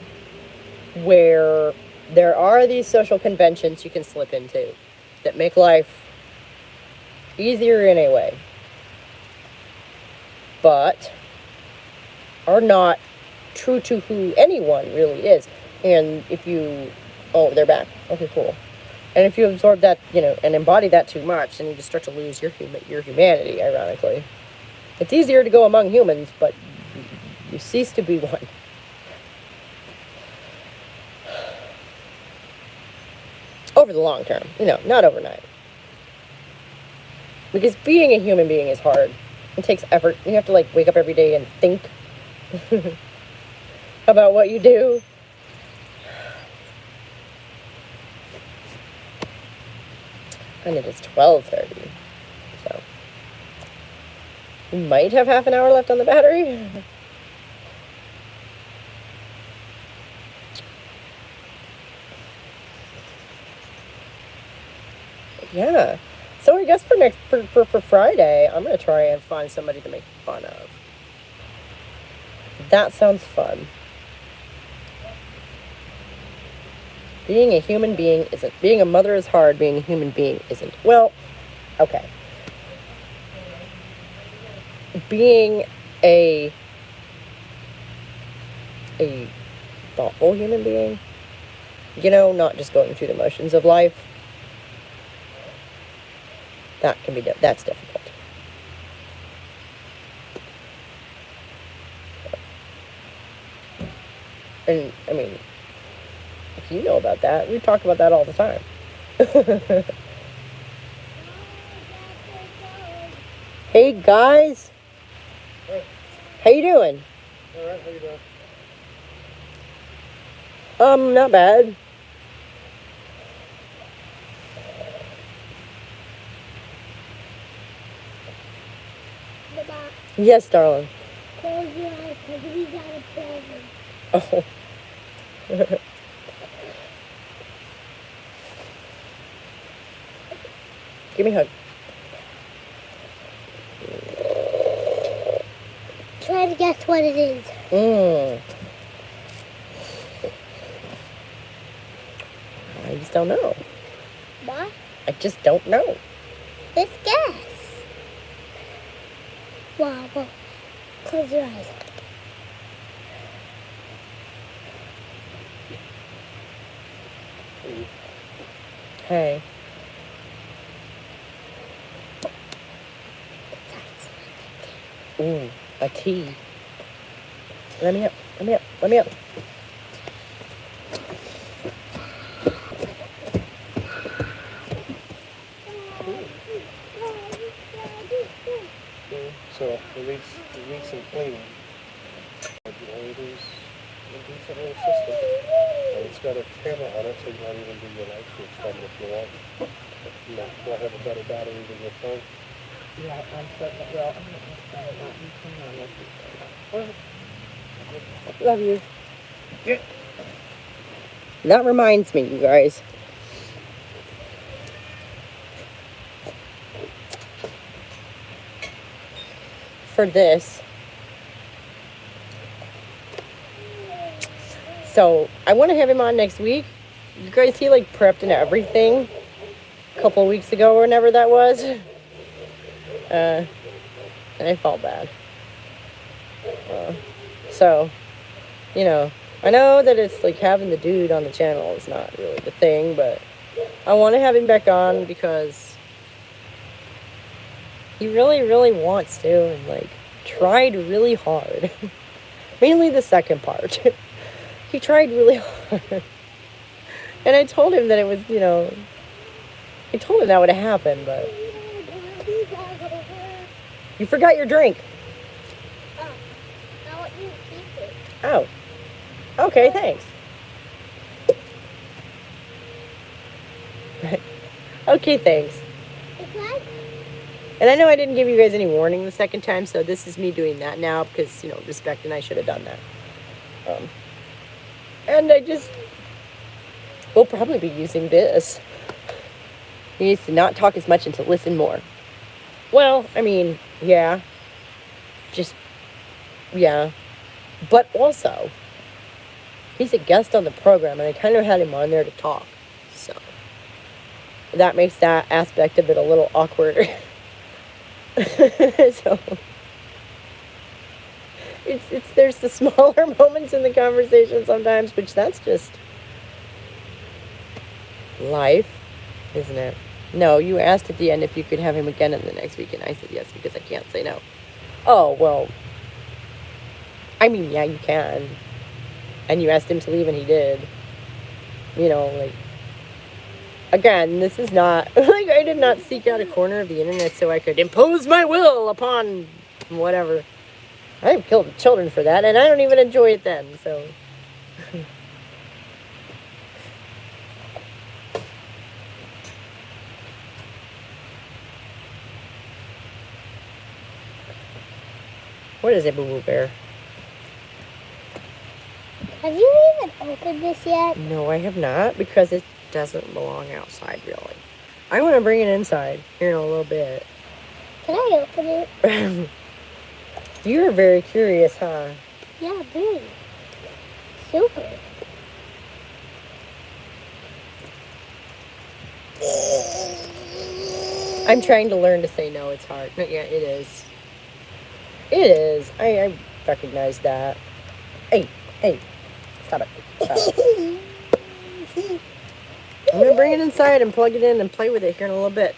where there are these social conventions you can slip into that make life easier in a way, but are not true to who anyone really is. And if you, they're back. Okay, cool. And if you absorb that, you know, and embody that too much, then you just start to lose your humanity, ironically. It's easier to go among humans, but you cease to be one. Over the long term, you know, not overnight. Because being a human being is hard. It takes effort. You have to, like, wake up every day and think about what you do. And it is 12:30. So, we might have half an hour left on the battery. Yeah. So I guess for Friday, I'm going to try and find somebody to make fun of. That sounds fun. Being a human being isn't. Being a mother is hard. Being a human being isn't. Well, okay. Being a thoughtful human being, you know, not just going through the motions of life, that's difficult. And, I mean, if you know about that, we talk about that all the time. Hey, guys. Hey. How you doing? All right, how you doing? Not bad. Yes, darling. Close your eyes because we got a present. Oh. Give me a hug. Try to guess what it is. I just don't know. What? I just don't know. Let's guess. Wow. Close your eyes. Hey. Ooh, a tea. Let me up. So it needs some cleaning. It is a decent little system. And it's got a camera on it, so you might even do your light switch from it if you want. You might have a better battery than your phone. Yeah, I'm starting to, well, I'm not going to start that. You turn on this. Love you. That reminds me, you guys. For this. So, I want to have him on next week. You guys, he like prepped and everything a couple weeks ago or whenever that was. And I felt bad. So, you know, I know that it's like having the dude on the channel is not really the thing, but I want to have him back on because he really, really wants to and like tried really hard. Mainly the second part. He tried really hard. And I told him that it was, you know, I told him that would happen, but you forgot your drink. I want you to keep it. Oh. Okay, thanks. Okay, thanks. It's like And I know I didn't give you guys any warning the second time, so this is me doing that now because, you know, respect, and I should have done that. And I just... We'll probably be using this. He needs to not talk as much and to listen more. Well, I mean, yeah. Just, yeah. But also, he's a guest on the program, and I kind of had him on there to talk. So, that makes that aspect of it a little awkward. So, there's the smaller moments in the conversation sometimes, which that's just life, isn't it? No, you asked at the end if you could have him again in the next week, and I said yes because I can't say no. Oh, well, I mean, yeah, you can. And you asked him to leave, and he did. You know, like, again, this is not, like, I did not seek out a corner of the internet so I could impose my will upon whatever. I've killed children for that, and I don't even enjoy it then, so. What is it, Boo Boo Bear? Have you even opened this yet? No, I have not, because it doesn't belong outside, really. I want to bring it inside here in a little bit. Can I open it? You're very curious, huh? Yeah, very. Super. I'm trying to learn to say no. It's hard. No, yeah, it is. It is. I recognize that. Hey, stop it. Stop it. I'm going to bring it inside and plug it in and play with it here in a little bit.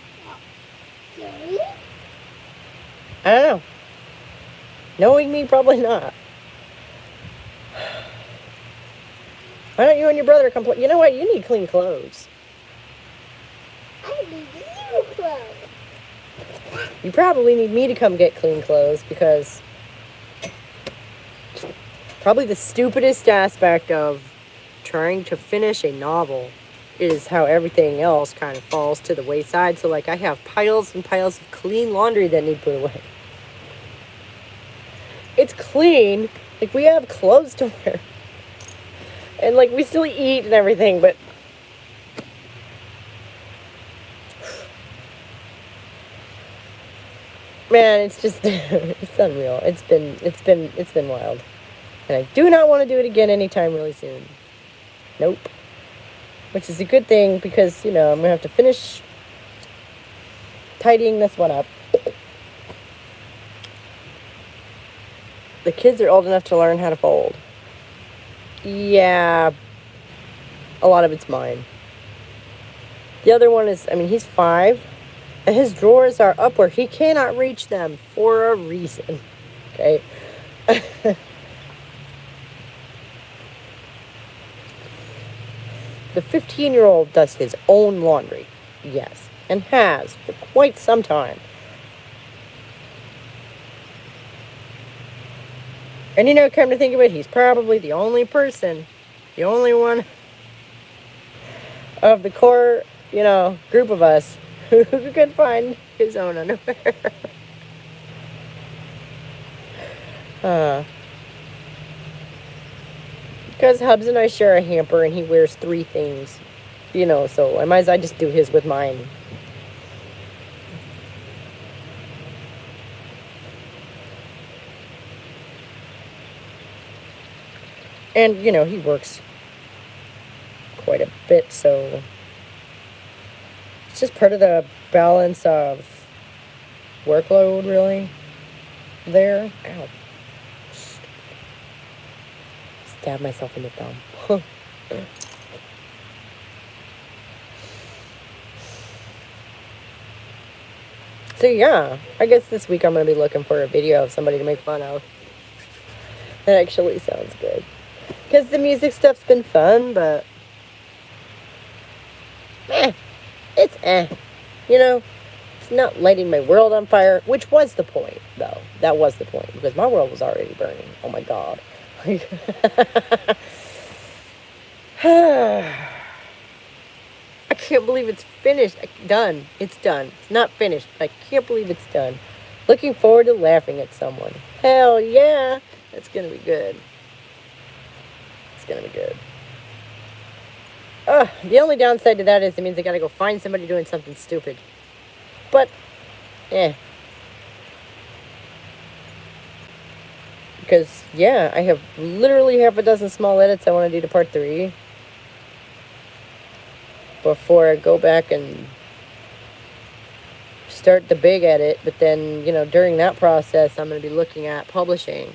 I don't know. Knowing me, probably not. Why don't you and your brother come play? You know what? You need clean clothes. I need new clothes. You probably need me to come get clean clothes because probably the stupidest aspect of trying to finish a novel is how everything else kind of falls to the wayside. So, like, I have piles and piles of clean laundry that need put away. It's clean. Like, we have clothes to wear. And, like, we still eat and everything, but... Man, it's just... it's unreal. It's been wild. And I do not want to do it again anytime really soon. Nope. Which is a good thing because, you know, I'm going to have to finish tidying this one up. The kids are old enough to learn how to fold. Yeah, a lot of it's mine. The other one is, I mean, he's 5, and his drawers are up where he cannot reach them for a reason. Okay? The 15-year-old does his own laundry. Yes, and has for quite some time. And, you know, come to think of it, he's probably the only person, the only one of the core, you know, group of us who could find his own underwear. Because Hubs and I share a hamper and he wears 3 things. You know, so I might as well just do his with mine. And, you know, he works quite a bit, so it's just part of the balance of workload, really, there. Ow. Stab myself in the thumb. So, yeah, I guess this week I'm going to be looking for a video of somebody to make fun of. That actually sounds good. Because the music stuff's been fun, but it's you know, it's not lighting my world on fire, which was the point, though. That was the point, because my world was already burning. Oh my god. I can't believe it's finished. Done. It's done. It's not finished. I can't believe it's done. Looking forward to laughing at someone. Hell yeah. That's gonna be good. It's gonna be good. The only downside to that is it means I gotta go find somebody doing something stupid. But, because, yeah, I have literally half a dozen small edits I want to do to part 3 before I go back and start the big edit. But then, you know, during that process, I'm going to be looking at publishing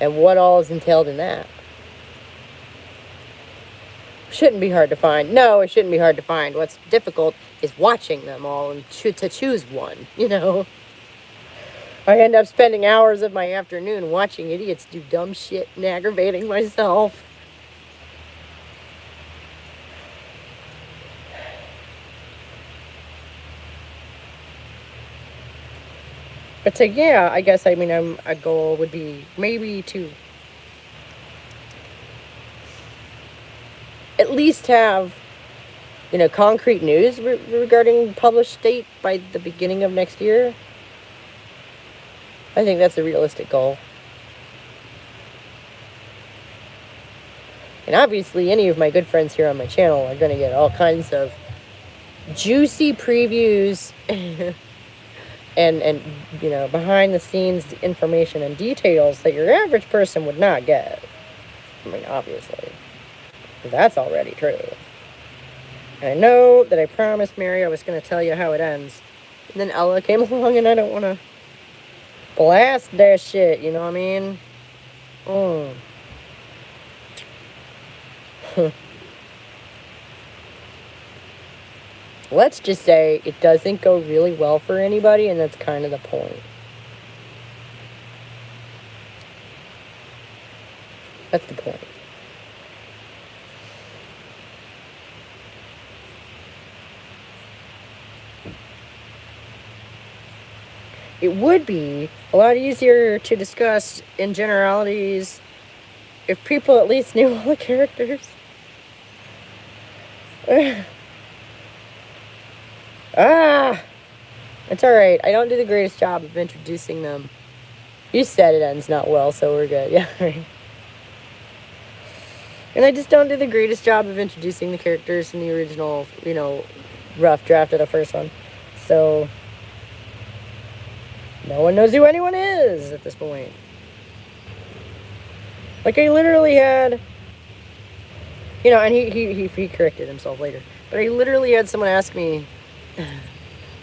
and what all is entailed in that. Shouldn't be hard to find. No, it shouldn't be hard to find. What's difficult is watching them all and to choose one, you know. I end up spending hours of my afternoon watching idiots do dumb shit and aggravating myself. But so, yeah, I guess, I mean, a goal would be maybe to at least have, you know, concrete news regarding published date by the beginning of next year. I think that's a realistic goal. And obviously, any of my good friends here on my channel are going to get all kinds of juicy previews and you know, behind the scenes information and details that your average person would not get. I mean, obviously. That's already true. And I know that I promised Mary I was going to tell you how it ends. And then Ella came along and I don't want to blast that shit, you know what I mean? Let's just say it doesn't go really well for anybody, and that's kind of the point. That's the point. It would be a lot easier to discuss in generalities if people at least knew all the characters. It's alright. I don't do the greatest job of introducing them. You said it ends not well, so we're good. Yeah, right. And I just don't do the greatest job of introducing the characters in the original, you know, rough draft of the first one. So no one knows who anyone is at this point. Like, I literally had, you know, and he corrected himself later, but I literally had someone ask me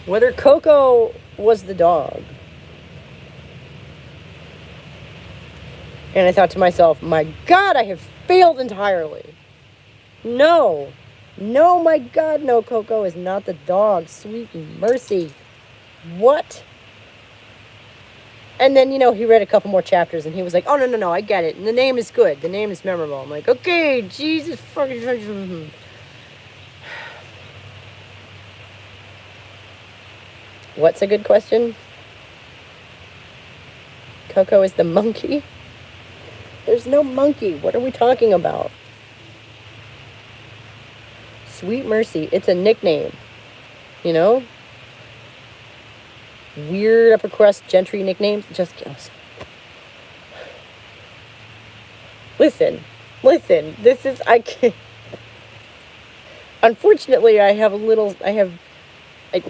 whether Coco was the dog. And I thought to myself, my God, I have failed entirely. No, my God, no, Coco is not the dog. Sweet mercy. What? And then, you know, he read a couple more chapters and he was like, oh, no, I get it. And the name is good. The name is memorable. I'm like, okay, Jesus fucking. What's a good question? Coco is the monkey? There's no monkey. What are we talking about? Sweet mercy. It's a nickname. You know? Weird upper crust gentry nicknames. Just Listen, this is, I can't, unfortunately, I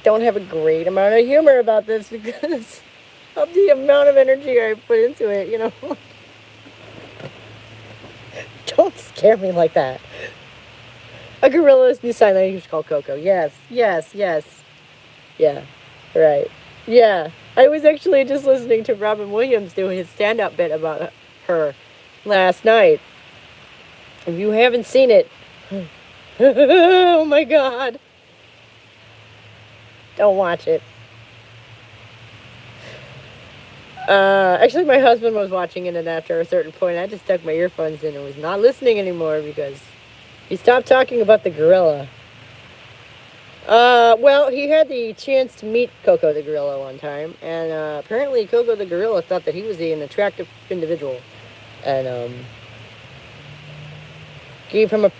don't have a great amount of humor about this because of the amount of energy I put into it, you know. Don't scare me like that. A gorilla's new sign language called Coco. Yes. Yeah, right. Yeah. I was actually just listening to Robin Williams do his stand-up bit about her last night. If you haven't seen it, oh my God. Don't watch it. Actually, my husband was watching it, and after a certain point, I just stuck my earphones in and was not listening anymore because he stopped talking about the gorilla. Well, he had the chance to meet Coco the gorilla one time, and apparently Coco the gorilla thought that he was an attractive individual, and gave him a,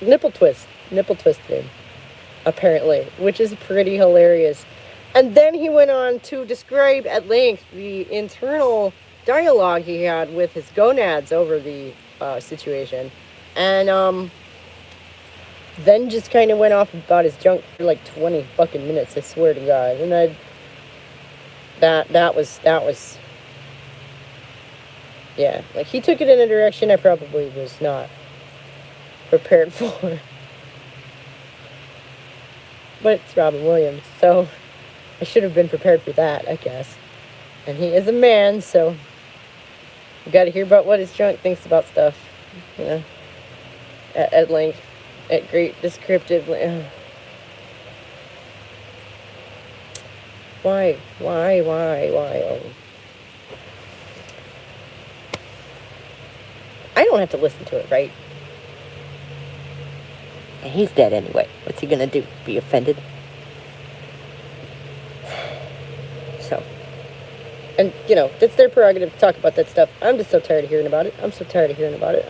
nipple twisted him, apparently, which is pretty hilarious. And then he went on to describe at length the internal dialogue he had with his gonads over the situation, and then just kind of went off about his junk for like 20 fucking minutes, I swear to God. And that was, yeah, like he took it in a direction I probably was not prepared for. But it's Robin Williams, so I should have been prepared for that, I guess. And he is a man, so you gotta hear about what his junk thinks about stuff, at length. At great descriptive. Why? Oh. I don't have to listen to it, right? And he's dead anyway. What's he gonna do? Be offended? So. And, that's their prerogative to talk about that stuff. I'm just so tired of hearing about it. I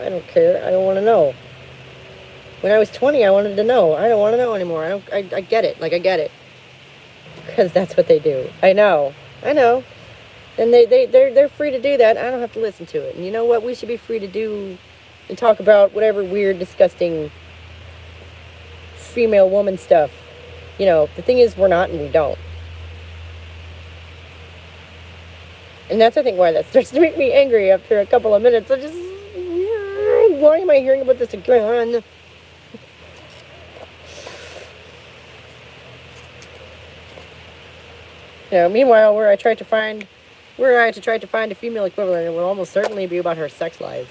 don't care. I don't want to know. When I was 20, I wanted to know. I don't want to know anymore. I get it. I get it. Because that's what they do. I know. And they're free to do that. I don't have to listen to it. And you know what? We should be free to do and talk about whatever weird, disgusting female woman stuff. The thing is, we're not and we don't. And that's, I think, why that starts to make me angry after a couple of minutes. I just, why am I hearing about this again? Meanwhile, where I tried to find a female equivalent, it would almost certainly be about her sex life.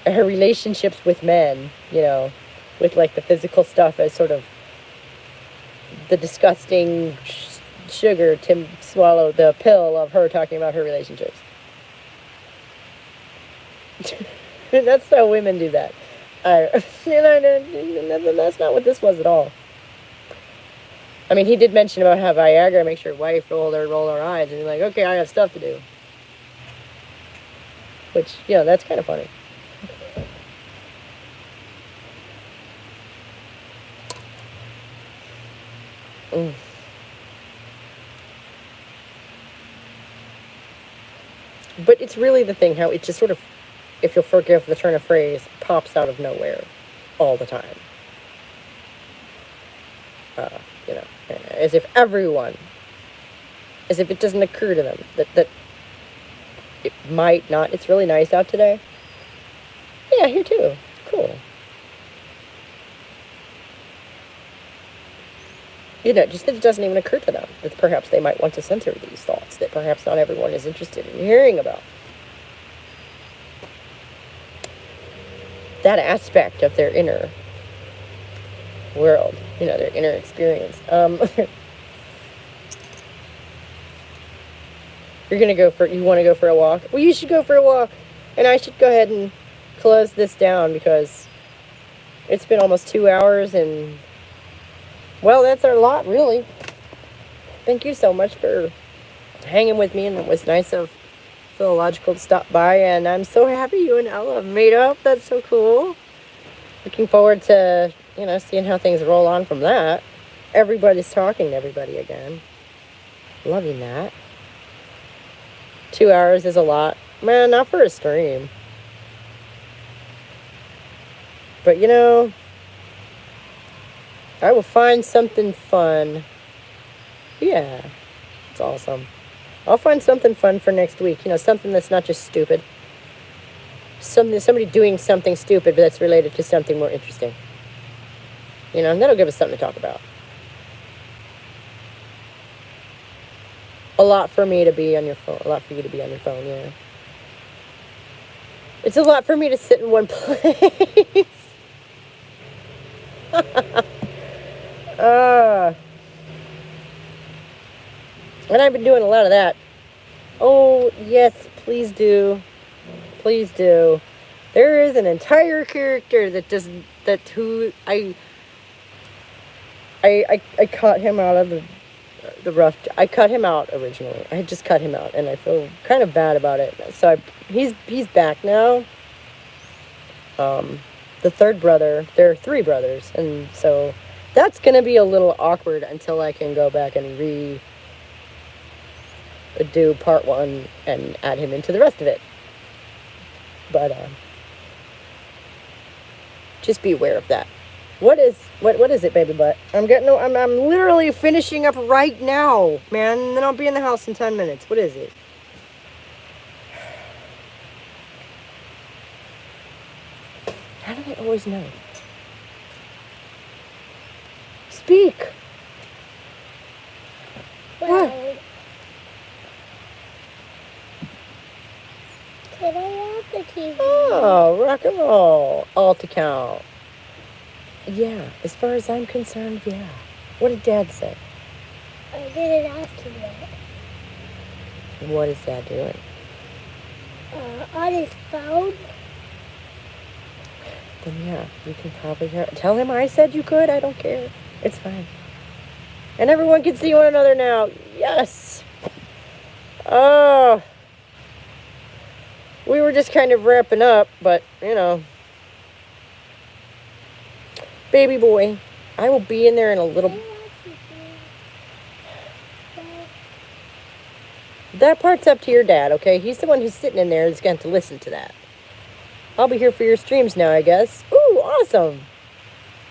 Her relationships with men, with like the physical stuff as sort of the disgusting sugar to swallow the pill of her talking about her relationships. That's how women do that. That's not what this was at all. I mean, he did mention about how Viagra makes your wife roll her eyes, and you're like, okay, I have stuff to do. Which, that's kind of funny. But it's really the thing, how it just sort of, if you'll forgive the turn of phrase, pops out of nowhere all the time. As if it doesn't occur to them that it might not. It's really nice out today. Yeah, here too. Cool. Just that it doesn't even occur to them that perhaps they might want to censor these thoughts that perhaps not everyone is interested in hearing about. That aspect of their inner world, their inner experience. You want to go for a walk? Well, you should go for a walk. And I should go ahead and close this down because it's been almost 2 hours and, well, that's our lot, really. Thank you so much for hanging with me, and it was nice of Philological to stop by, and I'm so happy you and Ella have made up. That's so cool. Looking forward to, seeing how things roll on from that. Everybody's talking to everybody again. Loving that. 2 hours is a lot. Man, not for a stream. But you know, I will find something fun. Yeah, it's awesome. I'll find something fun for next week. You know, something that's not just stupid. Somebody doing something stupid, but that's related to something more interesting. You know, that'll give us something to talk about. A lot for me to be on your phone. A lot for you to be on your phone, yeah. It's a lot for me to sit in one place. And I've been doing a lot of that. Oh, yes, please do. Please do. There is an entire character that doesn't, that who, I cut him out of the rough. I cut him out originally. I just cut him out, and I feel kind of bad about it. So he's back now. The third brother, there are 3 brothers, and so that's gonna be a little awkward until I can go back and do part 1 and add him into the rest of it. But just be aware of that. What is it, baby butt? I'm literally finishing up right now, man. And then I'll be in the house in 10 minutes. What is it? How do they always know? Speak. Well, What? can I have the TV? Oh, rock and roll. Alt account. Yeah, as far as I'm concerned, yeah. What did Dad say? I didn't ask him yet. What is Dad doing? On his phone? Then yeah, you can probably tell him I said you could. I don't care. It's fine. And everyone can see one another now. Yes. Oh. We were just kind of wrapping up, but you know. Baby boy, I will be in there in a little. That part's up to your dad, okay? He's the one who's sitting in there that's going to listen to that. I'll be here for your streams now, I guess. Ooh, awesome.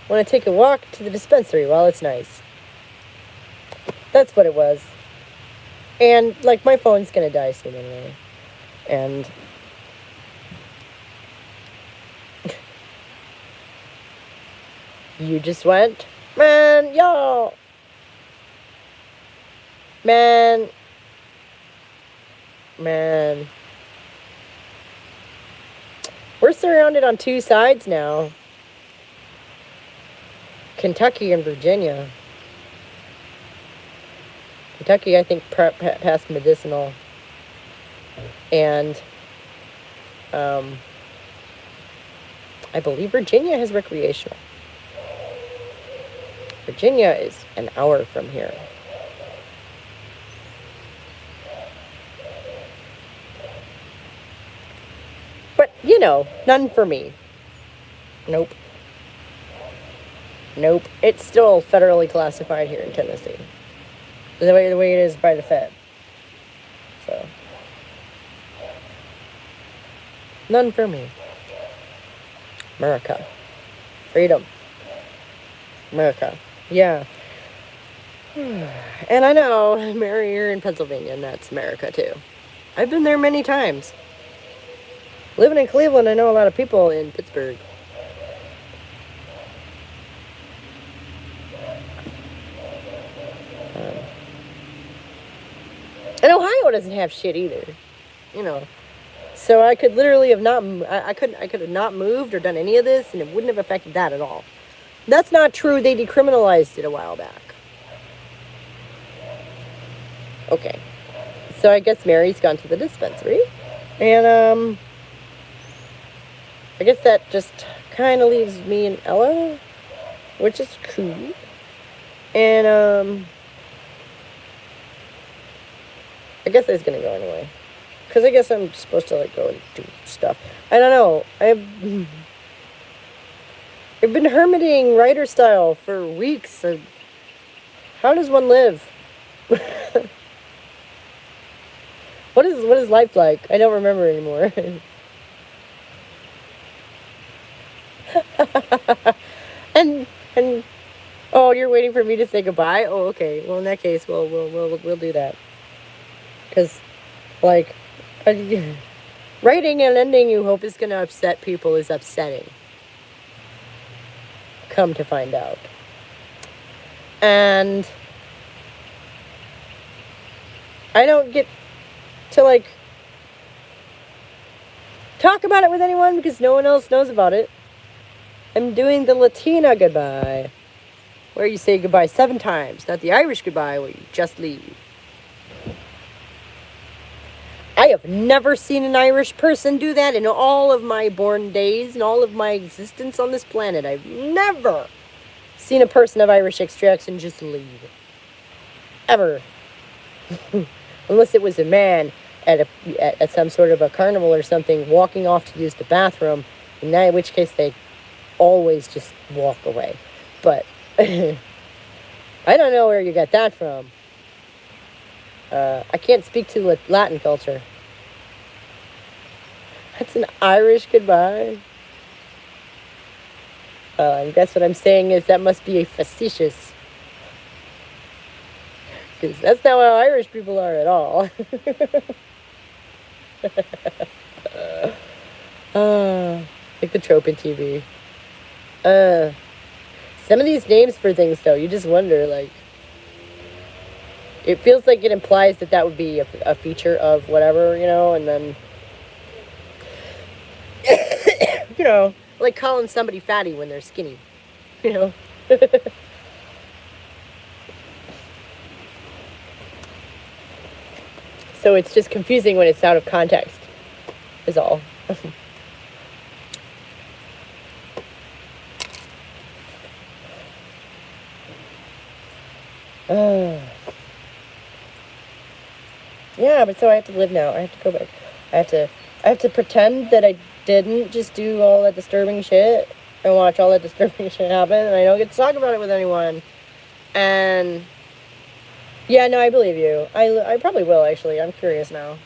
Want to take a walk to the dispensary while it's nice. That's what it was. And, like, my phone's going to die soon anyway. And you just went, man, y'all. Man. We're surrounded on 2 sides now. Kentucky and Virginia. Kentucky, I think, passed medicinal. And I believe Virginia has recreational. Virginia is an hour from here. But, you know, none for me. Nope. It's still federally classified here in Tennessee. The way it is by the Fed. So. None for me. America. Freedom. America. Yeah. And I know, Mary, you're in Pennsylvania, and that's America, too. I've been there many times. Living in Cleveland, I know a lot of people in Pittsburgh. And Ohio doesn't have shit either, you know. So I could literally have not. I could have not moved or done any of this, and it wouldn't have affected that at all. That's not true. They decriminalized it a while back. Okay. So I guess Mary's gone to the dispensary, and I guess that just kind of leaves me and Ella, which is cool. And I guess I was gonna go anyway, because I guess I'm supposed to like go and do stuff. I don't know. I've been hermiting writer style for weeks. How does one live? What is life like? I don't remember anymore. and and oh, you're waiting for me to say goodbye? Oh, okay. Well, in that case, we'll do that. Cause like writing and ending you hope is gonna upset people is upsetting. Come to find out. And I don't get to like talk about it with anyone because no one else knows about it. I'm doing the Latina goodbye, where you say goodbye 7 times, not the Irish goodbye where you just leave. I have never seen an Irish person do that in all of my born days and all of my existence on this planet. I've never seen a person of Irish extraction just leave. Ever. Unless it was a man at some sort of a carnival or something walking off to use the bathroom, in which case they always just walk away. But I don't know where you got that from. I can't speak to Latin culture. That's an Irish goodbye. I guess what I'm saying is that must be a facetious. Because that's not how Irish people are at all. Like the trope in TV. Some of these names for things, though, you just wonder, like, it feels like it implies that would be a feature of whatever, and then, like calling somebody fatty when they're skinny, So it's just confusing when it's out of context, is all. Yeah, but so I have to live now. I have to go back. I have to pretend that I didn't just do all that disturbing shit and watch all that disturbing shit happen, and I don't get to talk about it with anyone. And yeah, no, I believe you. I probably will, actually. I'm curious now.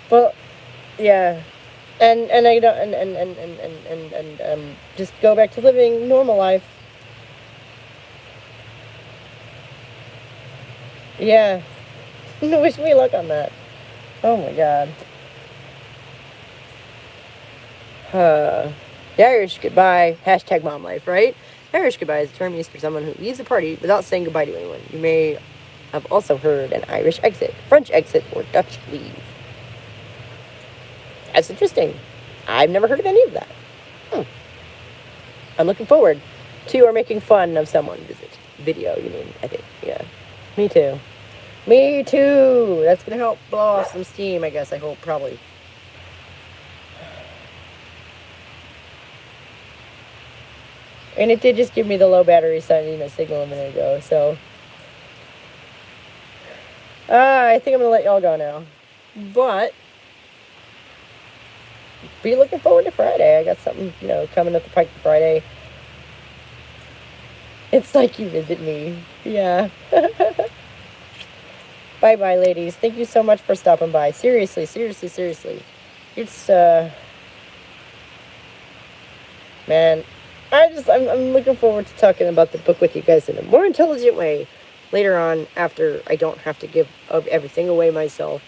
Well, yeah. And I don't and just go back to living normal life. Yeah. Wish me luck on that. Oh my god. The Irish goodbye, hashtag mom life, right? Irish goodbye is a term used for someone who leaves a party without saying goodbye to anyone. You may have also heard an Irish exit, French exit, or Dutch leave. That's interesting. I've never heard of any of that. I'm looking forward to or making fun of someone visit. Video, you mean, I think. Yeah. Me too. Me too. That's going to help blow off some steam, I guess. I hope, probably. And it did just give me the low battery signal a minute ago, so. I think I'm going to let y'all go now. But be looking forward to Friday. I got something, coming up the pike for Friday. It's like you visit me. Yeah. Bye-bye, ladies. Thank you so much for stopping by. Seriously. It's, man, I'm looking forward to talking about the book with you guys in a more intelligent way later on, after I don't have to give everything away myself.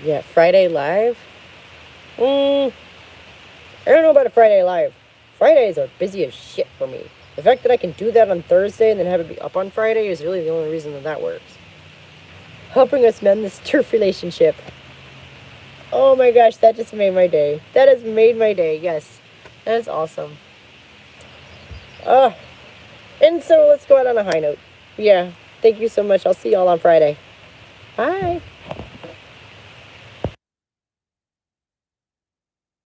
Yeah, Friday Live? I don't know about a Friday Live. Fridays are busy as shit for me. The fact that I can do that on Thursday and then have it be up on Friday is really the only reason that works. Helping us mend this turf relationship. Oh my gosh, that just made my day. That has made my day, yes. That is awesome. And so let's go out on a high note. Yeah, thank you so much. I'll see y'all on Friday. Bye.